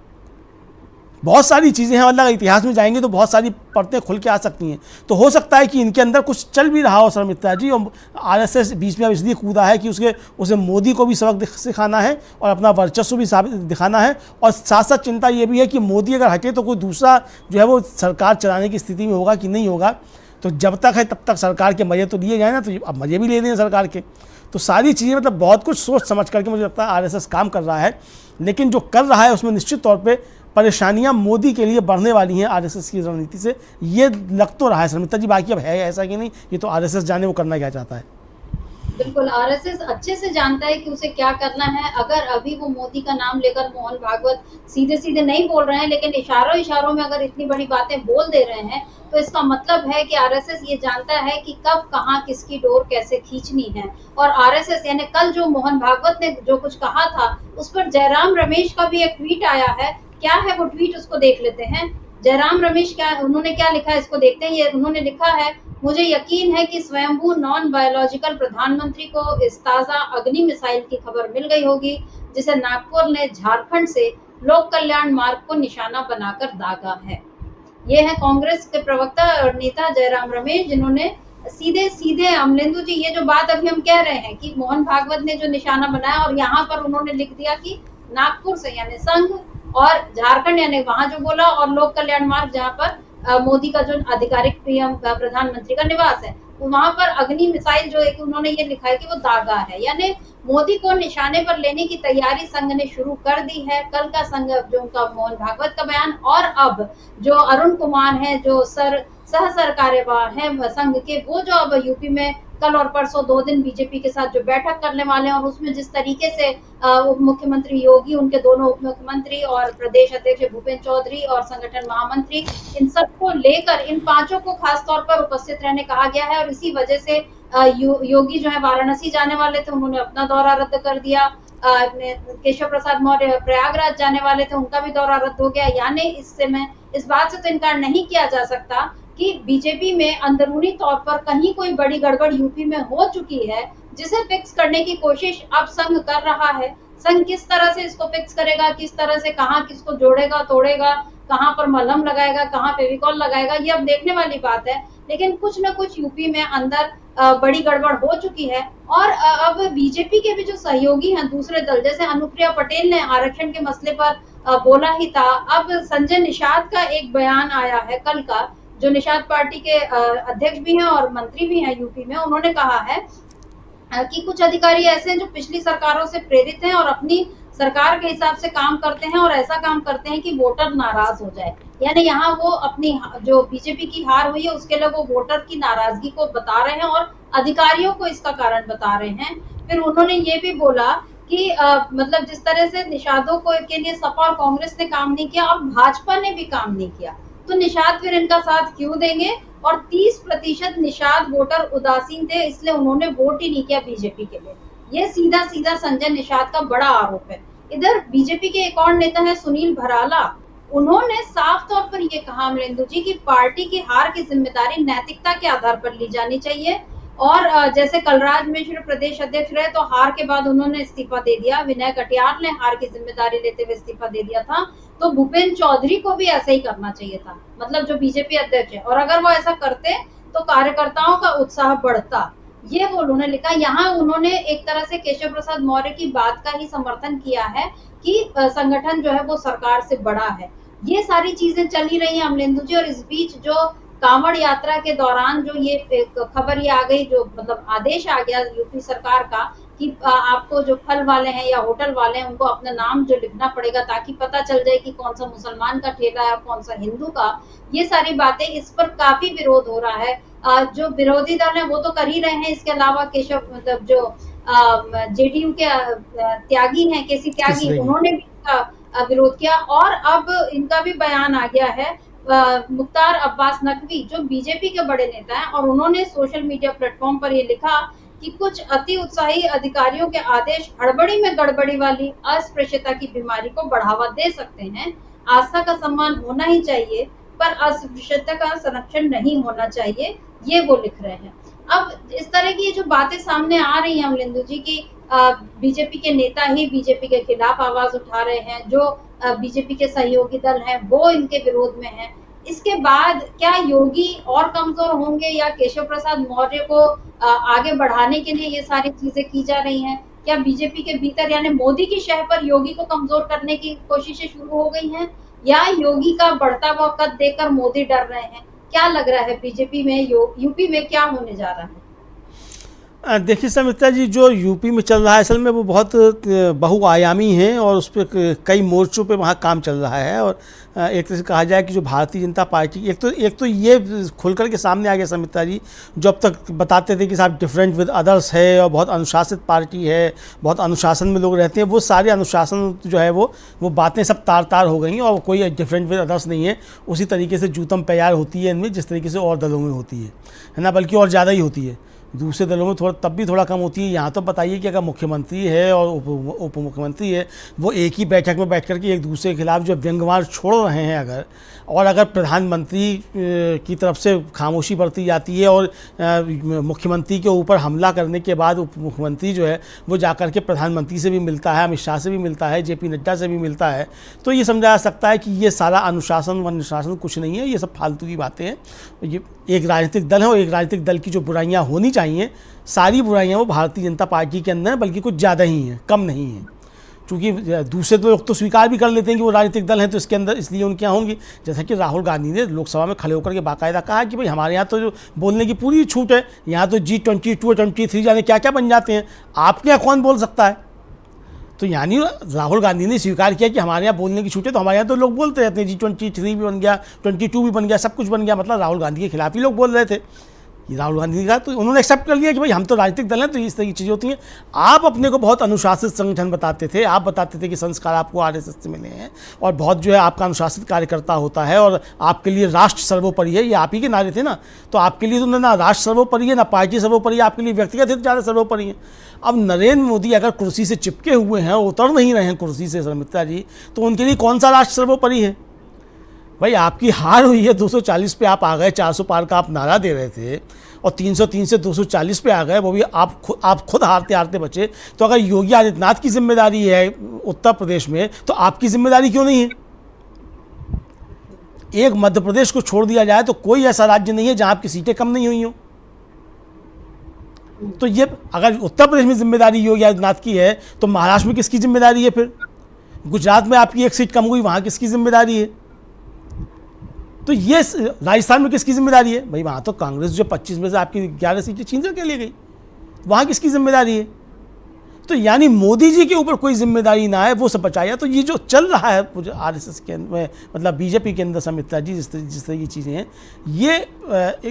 बहुत सारी चीज़ें हैं, मतलब इतिहास में जाएंगे तो बहुत सारी परतें खुल के आ सकती हैं। तो हो सकता है कि इनके अंदर कुछ चल भी रहा हो सर मित्रा जी, और आरएसएस बीच में अब इसलिए कूदा है कि उसे मोदी को भी सबक सिखाना है और अपना वर्चस्व भी दिखाना है, और साथ साथ चिंता ये भी है कि मोदी अगर हटे तो कोई दूसरा जो है वो सरकार चलाने की स्थिति में होगा कि नहीं होगा। तो जब तक है तब तक सरकार के मज़े तो लिए जाए ना, तो अब मज़े भी लेने हैं सरकार के। तो सारी चीज़ें मतलब बहुत कुछ सोच समझ करके मुझे लगता है आरएसएस काम कर रहा है, लेकिन जो कर रहा है उसमें निश्चित तौर पे परेशानियां मोदी के लिए बढ़ने वाली हैं आरएसएस की रणनीति से, ये लग तो रहा है शर्मिता जी। बाकी अब है ऐसा कि नहीं, ये तो आरएसएस जाने वो करना क्या चाहता है। बिल्कुल, आरएसएस अच्छे से जानता है कि उसे क्या करना है। अगर अभी वो मोदी का नाम लेकर मोहन भागवत सीधे सीधे नहीं बोल रहे हैं, लेकिन इशारों इशारों में अगर इतनी बड़ी बातें बोल दे रहे हैं, तो इसका मतलब है कि आरएसएस ये जानता है कि कब कहाँ किसकी डोर कैसे खींचनी है। और आरएसएस यानी कल जो मोहन भागवत ने जो कुछ कहा था, उस पर जयराम रमेश का भी एक ट्वीट आया है। क्या है वो ट्वीट, उसको देख लेते हैं। जयराम रमेश उन्होंने क्या लिखा है, इसको देखते हैं। ये उन्होंने लिखा है, मुझे यकीन है कि स्वयंभू नॉन बायोलॉजिकल प्रधानमंत्री को इस ताज़ा अग्नि मिसाइल की खबर मिल गई होगी, जिसे नागपुर ने झारखंड से लोक कल्याण मार्ग को निशाना बनाकर दागा है। ये है कांग्रेस के प्रवक्ता और नेता जयराम रमेश, जिन्होंने सीधे सीधे अमलेंदु जी ये जो बात अभी हम कह रहे हैं कि मोहन भागवत ने जो निशाना बनाया, और यहाँ पर उन्होंने लिख दिया कि नागपुर से यानी संघ, और झारखंड यानी वहां जो बोला, और लोक कल्याण मार्ग जहाँ पर मोदी का जो आधिकारिक पीएम प्रधानमंत्री का निवास है, वहां पर अग्नि मिसाइल जो है कि उन्होंने ये लिखा है कि वो दागा है। यानी मोदी को निशाने पर लेने की तैयारी संघ ने शुरू कर दी है। कल का संघ जो उनका मोहन भागवत का बयान, और अब जो अरुण कुमार है जो सह सरकार्यवाह है संघ के, वो जो अब यूपी में कल और परसों 2 दिन बीजेपी के साथ जो बैठक करने वाले हैं, और उसमें जिस तरीके से उप मुख्यमंत्री योगी, उनके दोनों उप मुख्यमंत्री और प्रदेश अध्यक्ष भूपेंद्र चौधरी और संगठन महामंत्री, इन सबको लेकर इन 5 को खास तौर पर उपस्थित रहने कहा गया है। और इसी वजह से योगी जो है वाराणसी जाने वाले थे, उन्होंने अपना दौरा रद्द कर दिया। केशव प्रसाद मौर्य प्रयागराज जाने वाले थे, उनका भी दौरा रद्द हो गया। यानी इससे मैं इस बात से तो इनकार नहीं किया जा सकता कि बीजेपी में अंदरूनी तौर पर कहीं कोई बड़ी गड़बड़ यूपी में हो चुकी है, जिसे फिक्स करने की कोशिश अब संघ कर रहा है। संघ किस तरह से इसको फिक्स करेगा, किस तरह से कहाँ किसको जोड़ेगा तोड़ेगा, कहाँ पर मलहम लगाएगा, कहाँ फेविकॉल लगाएगा, ये अब देखने वाली बात है। लेकिन कुछ न कुछ यूपी में अंदर बड़ी गड़बड़ हो चुकी है। और अब बीजेपी के भी जो सहयोगी हैं दूसरे दल, जैसे अनुप्रिया पटेल ने आरक्षण के मसले पर बोला ही था, अब संजय निषाद का एक बयान आया है कल का, जो निषाद पार्टी के अध्यक्ष भी हैं और मंत्री भी हैं यूपी में। उन्होंने कहा है कि कुछ अधिकारी ऐसे हैं जो पिछली सरकारों से प्रेरित हैं और अपनी सरकार के हिसाब से काम करते हैं, और ऐसा काम करते हैं कि वोटर नाराज हो जाए। यानी यहाँ वो अपनी जो बीजेपी की हार हुई है उसके लिए वो वोटर की नाराजगी को बता रहे हैं और अधिकारियों को इसका कारण बता रहे हैं। फिर उन्होंने ये भी बोला कि मतलब जिस तरह से निषादों को के लिए सपा और कांग्रेस ने काम नहीं किया, अब भाजपा ने भी काम नहीं किया, तो निषाद फिर इनका साथ क्यों देंगे। और 30% निषाद वोटर उदासीन थे, इसलिए उन्होंने वोट ही नहीं किया बीजेपी के लिए। ये सीधा सीधा संजय निषाद का बड़ा आरोप है। इधर बीजेपी के एक और नेता है सुनील भराला, उन्होंने साफ तौर पर यह कहा अमरेंदु जी की पार्टी की हार की जिम्मेदारी नैतिकता के आधार पर ली जानी चाहिए। और जैसे कलराज मिश्र प्रदेश अध्यक्ष रहे तो हार के बाद उन्होंने इस्तीफा दे दिया, विनय कटियार ने हार की जिम्मेदारी लेते हुए इस्तीफा दे दिया था, तो भूपेंद्र चौधरी को भी ऐसा ही करना चाहिए था, मतलब जो बीजेपी अध्यक्ष है। और अगर वो ऐसा करते तो कार्यकर्ताओं का उत्साह बढ़ता, ये वो उन्होंने लिखा। यहाँ उन्होंने एक तरह से केशव प्रसाद मौर्य की बात का ही समर्थन किया है कि संगठन जो है वो सरकार से बड़ा है। ये सारी चीजें चली रही हैं अमलेंदु जी। और इस बीच जो कांवड़ यात्रा के दौरान जो ये खबर ये आ गई, जो मतलब आदेश आ गया यूपी सरकार का कि आपको जो फल वाले हैं या होटल वाले हैं उनको अपना नाम जो लिखना पड़ेगा ताकि पता चल जाए कि कौन सा मुसलमान का ठेला है और कौन सा हिंदू का। ये सारी बातें, इस पर काफी विरोध हो रहा है। जो विरोधी दल है वो तो कर ही रहे हैं, इसके अलावा केशव मतलब जो जेडीयू के त्यागी हैं केसी त्यागी, उन्होंने भी इसका विरोध किया। और अब इनका भी बयान आ गया है, मुख्तार अब्बास नकवी जो बीजेपी के बड़े नेता हैं, और उन्होंने सोशल मीडिया प्लेटफॉर्म पर ये लिखा कि कुछ अति उत्साही अधिकारियों के आदेश हड़बड़ी में गड़बड़ी वाली अस्पृश्यता की बीमारी को बढ़ावा दे सकते हैं। आस्था का सम्मान होना ही चाहिए पर अस्पृश्यता का संरक्षण नहीं होना चाहिए, ये वो लिख रहे हैं। अब इस तरह की जो बातें सामने आ रही हैं अमलेंदु जी की, बीजेपी के नेता ही बीजेपी के खिलाफ आवाज उठा रहे हैं, जो बीजेपी के सहयोगी दल हैं वो इनके विरोध में हैं, इसके बाद क्या योगी और कमजोर होंगे या केशव प्रसाद मौर्य को आगे बढ़ाने के लिए ये सारी चीजें की जा रही हैं? क्या बीजेपी के भीतर यानी मोदी की शह पर योगी को कमजोर करने की कोशिशें शुरू हो गई हैं या योगी का बढ़ता हुआ कद देखकर मोदी डर रहे हैं? क्या लग रहा है बीजेपी में यूपी में क्या होने जा रहा है? देखिए समिता जी, जो यूपी में चल रहा है असल में वो बहुत बहुआयामी है और उस पर कई मोर्चों पे वहाँ काम चल रहा है। और एक तरह से कहा जाए कि जो भारतीय जनता पार्टी एक तो ये खुलकर के सामने आ गया समिता जी, जो अब तक बताते थे कि साहब डिफरेंट विद अदर्स है और बहुत अनुशासित पार्टी है, बहुत अनुशासन में लोग रहते हैं, वो सारे अनुशासन जो है वो बातें सब तार तार हो गई और कोई डिफरेंट विद अदर्स नहीं है। उसी तरीके से जूतम तैयार होती है इनमें जिस तरीके से और दलों में होती है ना, बल्कि और ज़्यादा ही होती है। दूसरे दलों में तब भी थोड़ा कम होती है। यहाँ तो बताइए कि अगर मुख्यमंत्री है और उप मुख्यमंत्री है, वो एक ही बैठक में बैठ करके एक दूसरे के खिलाफ जो व्यंग्यवाद छोड़ रहे हैं अगर प्रधानमंत्री की तरफ से खामोशी बरती जाती है और मुख्यमंत्री के ऊपर हमला करने के बाद उप मुख्यमंत्री जो है वो जाकर के प्रधानमंत्री से भी मिलता है, अमित शाह से भी मिलता है, जेपी नड्डा से भी मिलता है, तो ये समझा जा सकता है कि ये सारा अनुशासन कुछ नहीं है, ये सब फालतू की बातें हैं। ये एक राजनीतिक दल है और एक राजनीतिक दल की जो बुराइयां होनी चाहिए, सारी बुराइयां वो भारतीय जनता पार्टी के अंदर है, बल्कि कुछ ज़्यादा ही हैं, कम नहीं है। क्योंकि दूसरे तो लोग तो स्वीकार भी कर लेते हैं कि वो राजनीतिक दल हैं तो इसके अंदर इसलिए उनके यहाँ होंगी। जैसा कि राहुल गांधी ने लोकसभा में खड़े होकर के बाकायदा कहा कि भाई हमारे यहाँ तो जो बोलने की पूरी छूट है, यहाँ तो G22 और 23 जाने क्या क्या बन जाते हैं, आपके यहाँ कौन बोल सकता है। तो यानी राहुल गांधी ने स्वीकार किया कि हमारे यहाँ बोलने की छूट है, तो हमारे यहाँ तो लोग बोलते रहते हैं, G23 भी बन गया, 22 भी बन गया, सब कुछ बन गया, मतलब राहुल गांधी के खिलाफ ही लोग बोल रहे थे। ये राहुल गांधी ने कहा तो उन्होंने एक्सेप्ट कर लिया कि भाई हम तो राजनीतिक दल हैं, तो इस तरह की चीज़ें होती हैं। आप अपने को बहुत अनुशासित संगठन बताते थे, आप बताते थे कि संस्कार आपको आरएसएस से मिले हैं और बहुत जो है आपका अनुशासित कार्यकर्ता होता है और आपके लिए राष्ट्र सर्वोपरि है, ये आप ही के नारे थे ना। तो आपके लिए तो ना राष्ट्र सर्वोपरि है, ना पार्टी सर्वोपरि है, आपके लिए व्यक्तिगत हित ज़्यादा सर्वोपरि है। अब नरेंद्र मोदी अगर कुर्सी से चिपके हुए हैं, उतर नहीं रहे हैं कुर्सी से शर्मिष्ठा जी, तो उनके लिए कौन सा राष्ट्र सर्वोपरि है। भाई आपकी हार हुई है, 240 पे आप आ गए, 400 पार का आप नारा दे रहे थे और 303 से 240 पे आ गए, वो भी आप खुद हारते हारते बचे। तो अगर योगी आदित्यनाथ की जिम्मेदारी है उत्तर प्रदेश में, तो आपकी जिम्मेदारी क्यों नहीं है। एक मध्य प्रदेश को छोड़ दिया जाए तो कोई ऐसा राज्य नहीं है जहां आपकी सीटें कम नहीं हुई हों। तो ये अगर उत्तर प्रदेश में जिम्मेदारी योगी आदित्यनाथ की है तो महाराष्ट्र में किसकी जिम्मेदारी है। फिर गुजरात में आपकी एक सीट कम हुई, वहां किसकी जिम्मेदारी है। तो ये राजस्थान में किसकी जिम्मेदारी है। भाई वहाँ तो कांग्रेस जो 25 में से आपकी 11 सीटें छीन करके ले गई, वहाँ किसकी जिम्मेदारी है। तो यानी मोदी जी के ऊपर कोई जिम्मेदारी ना है, वो सब बचाया। तो ये जो चल रहा है आरएसएस के अंदर, मतलब बीजेपी के अंदर समिता जी, जिस तरह की चीज़ें हैं, ये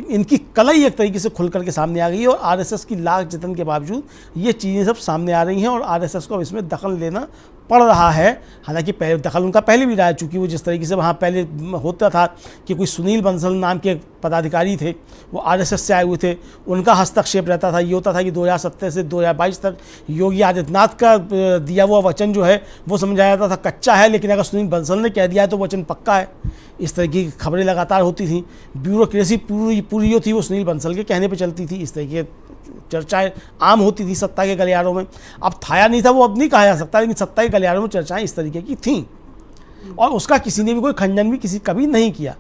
इनकी कलई एक तरीके से खुल करके सामने आ गई है और आरएसएस की लाख जतन के बावजूद ये चीज़ें सब सामने आ रही हैं और आरएसएस को इसमें दखल लेना पड़ रहा है। हालांकि पहले दखल उनका पहले भी रहा है, चूँकि वो जिस तरीके से वहाँ पहले होता था कि कोई सुनील बंसल नाम के पदाधिकारी थे, वो आरएसएस से आए हुए थे, उनका हस्तक्षेप रहता था। ये होता था कि 2017 से 2022 तक योगी आदित्यनाथ का दिया हुआ वचन जो है वो समझाया जाता था कच्चा है, लेकिन अगर सुनील बंसल ने कह दिया है तो वचन पक्का है। इस तरह की खबरें लगातार होती थी। ब्यूरोक्रेसी पूरी जो थी वो सुनील बंसल के कहने पर चलती थी। इस तरह की चर्चाएं आम होती थी सत्ता के गलियारों में। अब थाया नहीं था वो अब नहीं कहा जा सकता, लेकिन सत्ता के गलियारों में चर्चाएं इस तरीके की थीं और उसका किसी ने भी कोई खंडन भी कभी नहीं किया।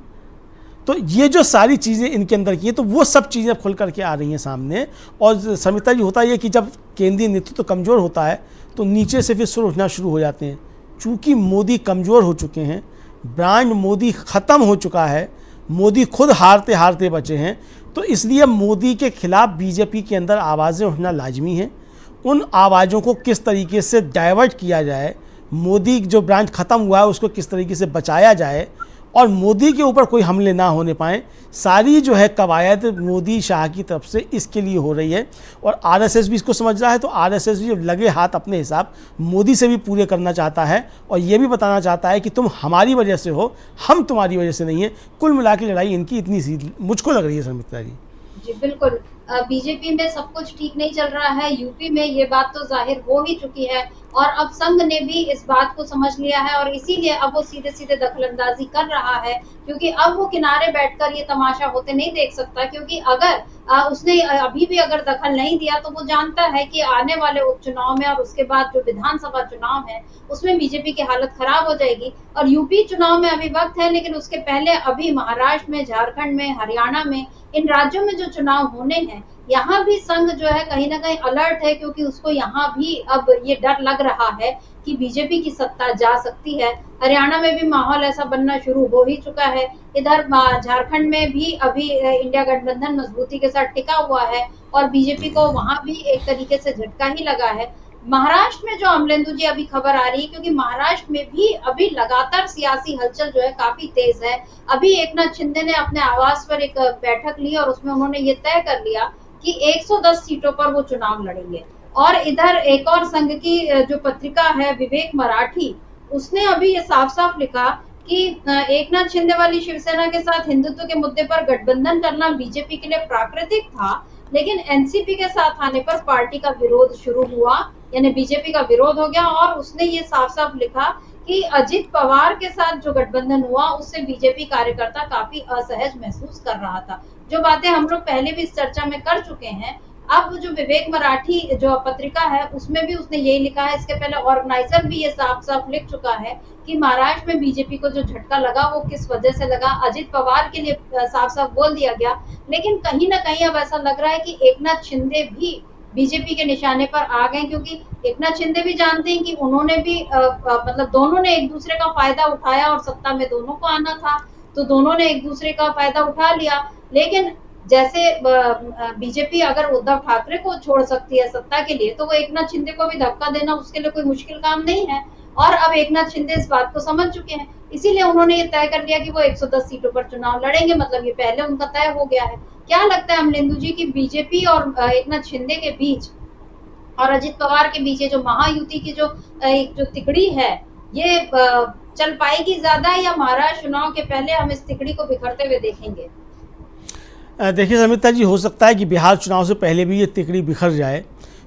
तो ये जो सारी चीज़ें इनके अंदर की हैं, तो वो सब चीज़ें खुल करके आ रही हैं सामने। और समिता जी, होता ये कि जब केंद्रीय नेतृत्व तो कमज़ोर होता है तो नीचे से फिर सुर उठना शुरू हो जाते हैं। चूँकि मोदी कमज़ोर हो चुके हैं, ब्रांड मोदी ख़त्म हो चुका है, मोदी खुद हारते हारते बचे हैं, तो इसलिए मोदी के खिलाफ बीजेपी के अंदर आवाज़ें उठना लाजमी है। उन आवाज़ों को किस तरीके से डाइवर्ट किया जाए, मोदी जो ब्रांड ख़त्म हुआ है उसको किस तरीके से बचाया जाए और मोदी के ऊपर कोई हमले ना होने पाए, सारी जो है कवायद मोदी शाह की तरफ से इसके लिए हो रही है। और आरएसएस भी इसको समझ रहा है, तो आरएसएस भी लगे हाथ अपने हिसाब मोदी से भी पूरे करना चाहता है और ये भी बताना चाहता है कि तुम हमारी वजह से हो, हम तुम्हारी वजह से नहीं है। कुल मिला के लड़ाई इनकी इतनी सी मुझको लग रही है समिता जी। जी बिल्कुल। बीजेपी में सब कुछ ठीक नहीं चल रहा है, यूपी में ये बात तो जाहिर हो ही चुकी है और अब संघ ने भी इस बात को समझ लिया है और इसीलिए अब वो सीधे सीधे दखलंदाजी कर रहा है, क्योंकि अब वो किनारे बैठकर ये तमाशा होते नहीं देख सकता, क्योंकि अगर उसने अभी भी अगर दखल नहीं दिया तो वो जानता है कि आने वाले उपचुनाव में और उसके बाद जो विधानसभा चुनाव है उसमें बीजेपी की हालत खराब हो जाएगी। और यूपी चुनाव में अभी वक्त है, लेकिन उसके पहले अभी महाराष्ट्र में, झारखंड में, हरियाणा में, इन राज्यों में जो चुनाव होने हैं, यहाँ भी संघ जो है कहीं ना कहीं अलर्ट है, क्योंकि उसको यहाँ भी अब ये डर लग रहा है कि बीजेपी की सत्ता जा सकती है। हरियाणा में भी माहौल ऐसा बनना शुरू हो ही चुका है। इधर झारखंड में भी अभी इंडिया गठबंधन मजबूती के साथ टिका हुआ है और बीजेपी को वहां भी एक तरीके से झटका ही लगा है। महाराष्ट्र में जो अमलेंदु जी अभी खबर आ रही है, क्योंकि महाराष्ट्र में भी अभी लगातार सियासी हलचल जो है काफी तेज है। अभी एकनाथ शिंदे ने अपने आवास पर एक बैठक ली और उसमें उन्होंने ये तय कर लिया कि 110 सीटों पर वो चुनाव लड़ेंगे। और इधर एक और संघ की जो पत्रिका है विवेक मराठी, उसने अभी ये साफ साफ लिखा कि एकनाथ शिंदे वाली शिवसेना के साथ हिंदुत्व के मुद्दे पर गठबंधन करना बीजेपी के लिए प्राकृतिक था, लेकिन एनसीपी के साथ आने पर पार्टी का विरोध शुरू हुआ, यानी बीजेपी का विरोध हो गया। और उसने ये साफ साफ लिखा कि अजित पवार के साथ जो गठबंधन हुआ उससे बीजेपी कार्यकर्ता काफी असहज महसूस कर रहा था। जो बातें हम लोग पहले भी इस चर्चा में कर चुके हैं। अब जो विवेक मराठी जो पत्रिका है उसमें भी उसने यही लिखा है। इसके पहले ऑर्गेनाइजर भी ये साफ साफ लिख चुका है कि महाराष्ट्र में बीजेपी को जो झटका लगा वो किस वजह से लगा। अजित पवार के लिए साफ साफ बोल दिया गया, लेकिन कहीं ना कहीं अब ऐसा लग रहा है कि एकनाथ शिंदे भी बीजेपी के निशाने पर आ गए, क्योंकि एकनाथ शिंदे भी जानते हैं कि उन्होंने भी मतलब दोनों ने एक दूसरे का फायदा उठाया और सत्ता में दोनों को आना था, तो दोनों ने एक दूसरे का फायदा उठा लिया। लेकिन जैसे बीजेपी अगर उद्धव ठाकरे को छोड़ सकती है सत्ता के लिए, तो वो एकनाथ शिंदे को भी धक्का देना उसके लिए कोई मुश्किल काम नहीं है। और अब एकनाथ शिंदे इस बात को समझ चुके हैं, इसीलिए उन्होंने ये तय कर लिया कि वो 110 सीटों पर चुनाव लड़ेंगे, मतलब ये पहले उनका तय हो गया है। क्या लगता है अमलेंदु जी की बीजेपी और एकनाथ शिंदे के बीच और अजित पवार के बीच जो महायुति की जो तिकड़ी है, ये चल पाएगी ज्यादा, या महाराष्ट्र चुनाव के पहले हम इस तिकड़ी को बिखरते हुए देखेंगे? देखिए समिता जी, हो सकता है कि बिहार चुनाव से पहले भी ये तिकड़ी बिखर जाए,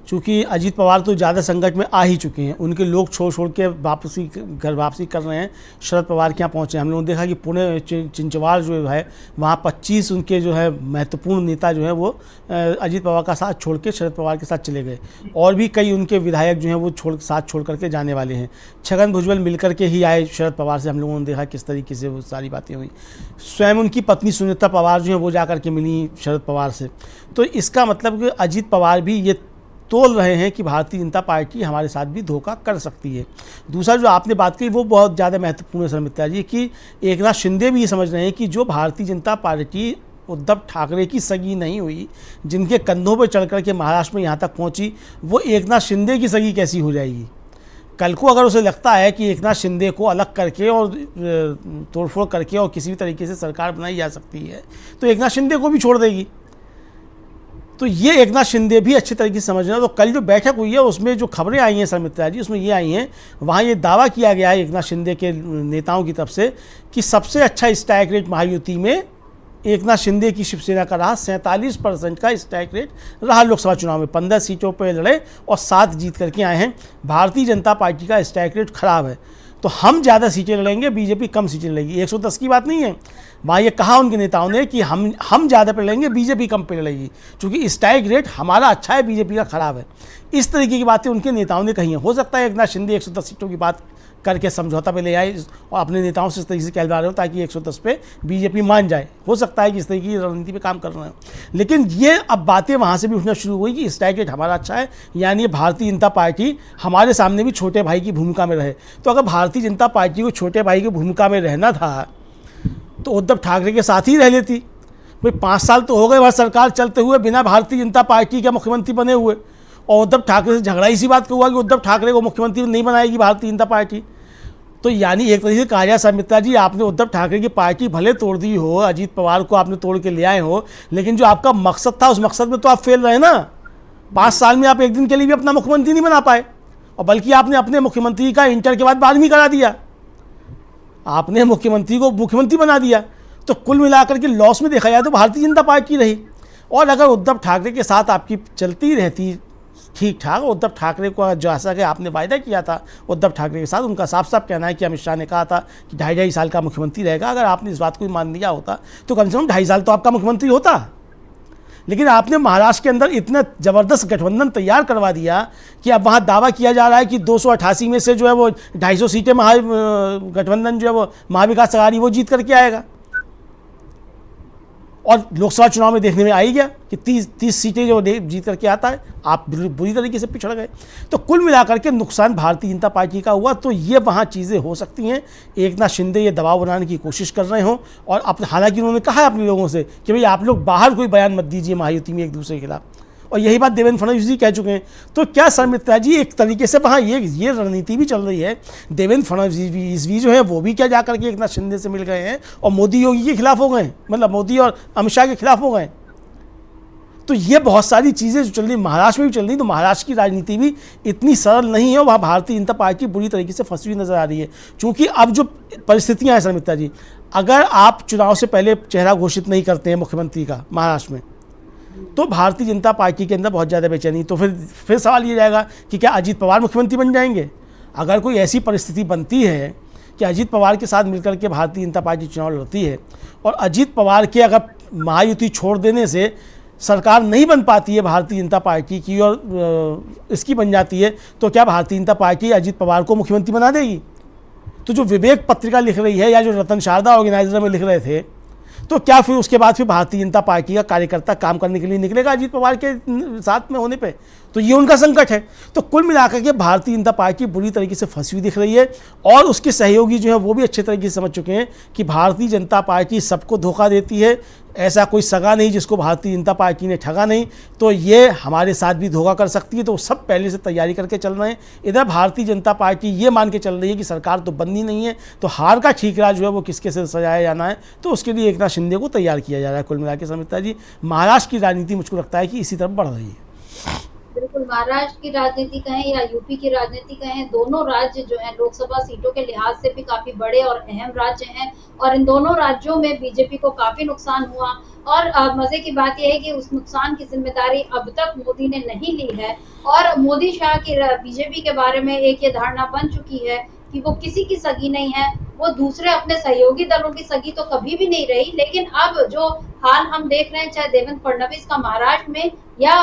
क्योंकि अजीत पवार तो ज़्यादा संकट में आ ही चुके हैं। उनके लोग छोड़ के घर वापसी कर रहे हैं, शरद पवार के यहाँ पहुँचे। हम लोगों ने देखा कि पुणे चिंचवाड़ जो है वहाँ 25 उनके जो है महत्वपूर्ण नेता जो है वो अजीत पवार का साथ छोड़ के शरद पवार के साथ चले गए, और भी कई उनके विधायक जो हैं वो साथ छोड़ करके जाने वाले हैं। छगन भुजबल मिल करके ही आए शरद पवार से, हम लोगों ने देखा किस तरीके से वो सारी बातें हुई। स्वयं उनकी पत्नी सुनीता पवार जो है वो जा करके मिली शरद पवार से। तो इसका मतलब कि अजीत पवार भी ये तोल रहे हैं कि भारतीय जनता पार्टी हमारे साथ भी धोखा कर सकती है। दूसरा जो आपने बात की वो बहुत ज़्यादा महत्वपूर्ण है समिता जी, कि एकनाथ शिंदे भी ये समझ रहे हैं कि जो भारतीय जनता पार्टी उद्धव ठाकरे की सगी नहीं हुई, जिनके कंधों पर चढ़ कर के महाराष्ट्र में यहाँ तक पहुँची, वो एकनाथ शिंदे की सगी कैसी हो जाएगी। कल को अगर उसे लगता है कि एकनाथ शिंदे को अलग करके और तोड़फोड़ करके और किसी भी तरीके से सरकार बनाई जा सकती है, तो एकनाथ शिंदे को भी छोड़ देगी। तो ये एकनाथ शिंदे भी अच्छे तरीके से समझना। तो कल जो बैठक हुई है उसमें जो खबरें आई हैं समित्रा जी, उसमें ये आई हैं, वहाँ ये दावा किया गया है एकनाथ शिंदे के नेताओं की तरफ से कि सबसे अच्छा स्ट्राइक रेट महायुति में एकनाथ शिंदे की शिवसेना का रहा। 47% का स्ट्राइक रेट रहा लोकसभा चुनाव में। 15 सीटों पर लड़े और 7 जीत करके आए हैं। भारतीय जनता पार्टी का स्ट्राइक रेट खराब है, तो हम ज़्यादा सीटें लड़ेंगे, बीजेपी कम सीटें लड़ेगी। 110 की बात नहीं है, वहाँ ये कहा उनके नेताओं ने कि हम ज़्यादा पे लड़ेंगे, बीजेपी कम पे लड़ेगी, क्योंकि स्ट्राइक रेट हमारा अच्छा है, बीजेपी का खराब है। इस तरीके की बातें उनके नेताओं ने कही हैं। हो सकता है एकनाथ शिंदे 110 सीटों की बात करके समझौता पे ले आए और अपने नेताओं से इस तरीके से कहलवा रहे हो ताकि 110 पे बीजेपी मान जाए। हो सकता है कि इस तरीके की रणनीति पे काम कर रहे हो, लेकिन ये अब बातें वहाँ से भी उठना शुरू हुई कि स्ट्राइक रेट हमारा अच्छा है, यानी भारतीय जनता पार्टी हमारे सामने भी छोटे भाई की भूमिका में रहे। तो अगर भारतीय जनता पार्टी को छोटे भाई की भूमिका में रहना था तो उद्धव ठाकरे के साथ ही रह लेती। भाई 5 साल तो हो गए वह सरकार चलते हुए बिना भारतीय जनता पार्टी के मुख्यमंत्री बने हुए, और उद्धव ठाकरे से झगड़ा इसी बात का हुआ कि उद्धव ठाकरे को मुख्यमंत्री नहीं बनाएगी भारतीय जनता पार्टी। तो यानी एक तरीके से कहा जाए समित्रा जी, आपने उद्धव ठाकरे की पार्टी भले तोड़ दी हो, अजीत पवार को आपने तोड़ के ले आए हो, लेकिन जो आपका मकसद था उस मकसद में तो आप फेल रहे ना। 5 साल में आप एक दिन के लिए भी अपना मुख्यमंत्री नहीं बना पाए, और बल्कि आपने अपने मुख्यमंत्री का इंटर के बाद 12वीं करा दिया, आपने मुख्यमंत्री को मुख्यमंत्री बना दिया। तो कुल मिलाकर के लॉस में देखा जाए तो भारतीय जनता पार्टी रही। और अगर उद्धव ठाकरे के साथ आपकी चलती रहती ठीक ठाक, उद्धव ठाकरे को जैसा कि आपने वायदा किया था उद्धव ठाकरे के साथ, उनका साफ साफ कहना है कि अमित शाह ने कहा था कि 2.5 साल का मुख्यमंत्री रहेगा, अगर आपने इस बात को मान लिया होता तो कम से कम 2.5 साल तो आपका मुख्यमंत्री होता। लेकिन आपने महाराष्ट्र के अंदर इतना ज़बरदस्त गठबंधन तैयार करवा दिया कि अब वहाँ दावा किया जा रहा है कि 288 में से जो है वो 250 सीटें गठबंधन जो है वो महाविकास अघाड़ी वो जीत करके आएगा। और लोकसभा चुनाव में देखने में आई गया कि 30 सीटें जो जीत करके आता है, आप बुरी तरीके से पिछड़ गए। तो कुल मिलाकर के नुकसान भारतीय जनता पार्टी का हुआ। तो ये वहाँ चीज़ें हो सकती हैं, एकनाथ शिंदे ये दबाव बनाने की कोशिश कर रहे हों, और हालांकि उन्होंने कहा है अपने लोगों से कि भाई आप लोग बाहर कोई बयान मत दीजिए महायुति में एक दूसरे के खिलाफ, और यही बात देवेंद्र फडणवीस जी कह चुके हैं। तो क्या मित्रा जी एक तरीके से वहाँ ये रणनीति भी चल रही है, देवेंद्र फडणवीस भी जो है वो भी क्या जाकर के एकनाथ शिंदे से मिल गए हैं और मोदी योगी के खिलाफ हो गए, मतलब मोदी और अमित शाह के खिलाफ हो गए। तो ये बहुत सारी चीज़ें जो चल रही महाराष्ट्र में भी चल रही, तो महाराष्ट्र की राजनीति भी इतनी सरल नहीं है, वहाँ भारतीय जनता पार्टी बुरी तरीके से फंसी हुई नजर आ रही है। क्योंकि अब जो परिस्थितियाँ हैं मित्रा जी, अगर आप चुनाव से पहले चेहरा घोषित नहीं करते हैं मुख्यमंत्री का महाराष्ट्र में, तो भारतीय जनता पार्टी के अंदर बहुत ज़्यादा बेचैनी। तो फिर सवाल ये जाएगा कि क्या अजीत पवार मुख्यमंत्री बन जाएंगे? अगर कोई ऐसी परिस्थिति बनती है कि अजीत पवार के साथ मिलकर के भारतीय जनता पार्टी चुनाव लड़ती है और अजीत पवार के अगर महायुति छोड़ देने से सरकार नहीं बन पाती है भारतीय जनता पार्टी की और इसकी बन जाती है, तो क्या भारतीय जनता पार्टी अजीत पवार को मुख्यमंत्री बना देगी? तो जो विवेक पत्रिका लिख रही है या जो रतन शारदा ऑर्गेनाइजर में लिख रहे थे, तो क्या फिर उसके बाद फिर भारतीय जनता पार्टी का कार्यकर्ता काम करने के लिए निकलेगा अजीत पवार के साथ में होने पे? तो ये उनका संकट है। तो कुल मिलाकर के भारतीय जनता पार्टी बुरी तरीके से फंसी हुई दिख रही है, और उसके सहयोगी जो है वो भी अच्छे तरीके से समझ चुके हैं कि भारतीय जनता पार्टी सबको धोखा देती है, ऐसा कोई सगा नहीं जिसको भारतीय जनता पार्टी ने ठगा नहीं, तो ये हमारे साथ भी धोखा कर सकती है। तो सब पहले से तैयारी करके चल रहे हैं। इधर भारतीय जनता पार्टी ये मान के चल रही है कि सरकार तो बननी नहीं है, तो हार का ठीकरा जो है वो किसके से सजाया जाना है, तो उसके लिए एकनाथ शिंदे को तैयार किया जा रहा है। कुल मिला के समिता जी, महाराष्ट्र की राजनीति मुझको लगता है कि इसी तरफ बढ़ रही है। बिल्कुल, महाराष्ट्र की राजनीति कहें या यूपी की राजनीति कहें, दोनों राज्य जो हैं लोकसभा सीटों के लिहाज से भी काफी बड़े और अहम राज्य हैं, और इन दोनों राज्यों में बीजेपी को काफी नुकसान हुआ। और मजे की बात यह है कि उस नुकसान की जिम्मेदारी अब तक मोदी ने नहीं ली है, और मोदी शाह की बीजेपी के बारे में एक ये धारणा बन चुकी है कि वो किसी की सगी नहीं है, वो दूसरे अपने सहयोगी दलों की सगी तो कभी भी नहीं रही। लेकिन अब जो हाल हम देख रहे हैं, चाहे देवेंद्र फडणवीस का महाराष्ट्र में या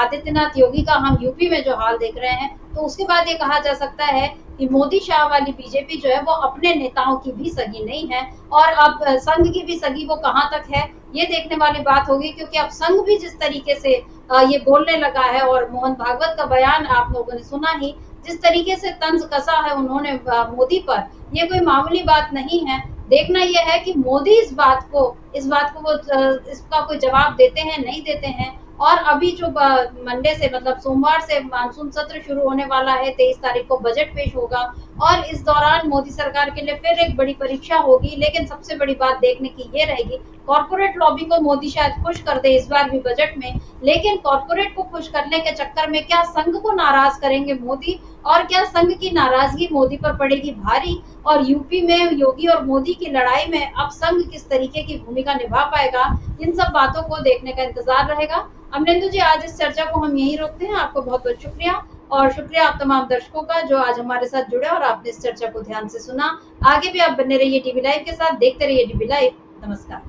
आदित्यनाथ योगी का हम यूपी में जो हाल देख रहे हैं, तो उसके बाद ये कहा जा सकता है कि मोदी शाह वाली बीजेपी जो है वो अपने नेताओं की भी सगी नहीं है, और अब संघ की भी सगी वो कहाँ तक है ये देखने वाली बात होगी। क्योंकि अब संघ भी जिस तरीके से ये बोलने लगा है, और मोहन भागवत का बयान आप लोगों ने सुना ही, जिस तरीके से तंज कसा है उन्होंने मोदी पर, ये कोई मामूली बात नहीं है। देखना यह है कि मोदी इस बात को वो इसका कोई जवाब देते हैं नहीं देते हैं। और अभी जो मंडे से मतलब सोमवार से मानसून सत्र शुरू होने वाला है, 23 तारीख को बजट पेश होगा, और इस दौरान मोदी सरकार के लिए फिर एक बड़ी परीक्षा होगी। लेकिन सबसे बड़ी बात देखने की ये रहेगी, कॉर्पोरेट लॉबी को मोदी शायद खुश कर दे इस बार भी बजट में, लेकिन कॉर्पोरेट को खुश करने के चक्कर में क्या संघ को नाराज करेंगे मोदी, और क्या संघ की नाराजगी मोदी पर पड़ेगी भारी। और यूपी में योगी और मोदी की लड़ाई में अब संघ किस तरीके की भूमिका निभा पाएगा, इन सब बातों को देखने का इंतजार रहेगा। अमरेंदु जी, आज इस चर्चा को हम यहीं रोकते हैं। आपको बहुत बहुत शुक्रिया, और शुक्रिया आप तमाम दर्शकों का जो आज हमारे साथ जुड़े और आपने इस चर्चा को ध्यान से सुना। आगे भी आप बने रहिए डीबी लाइव के साथ, देखते रहिए डीबी लाइव। नमस्कार।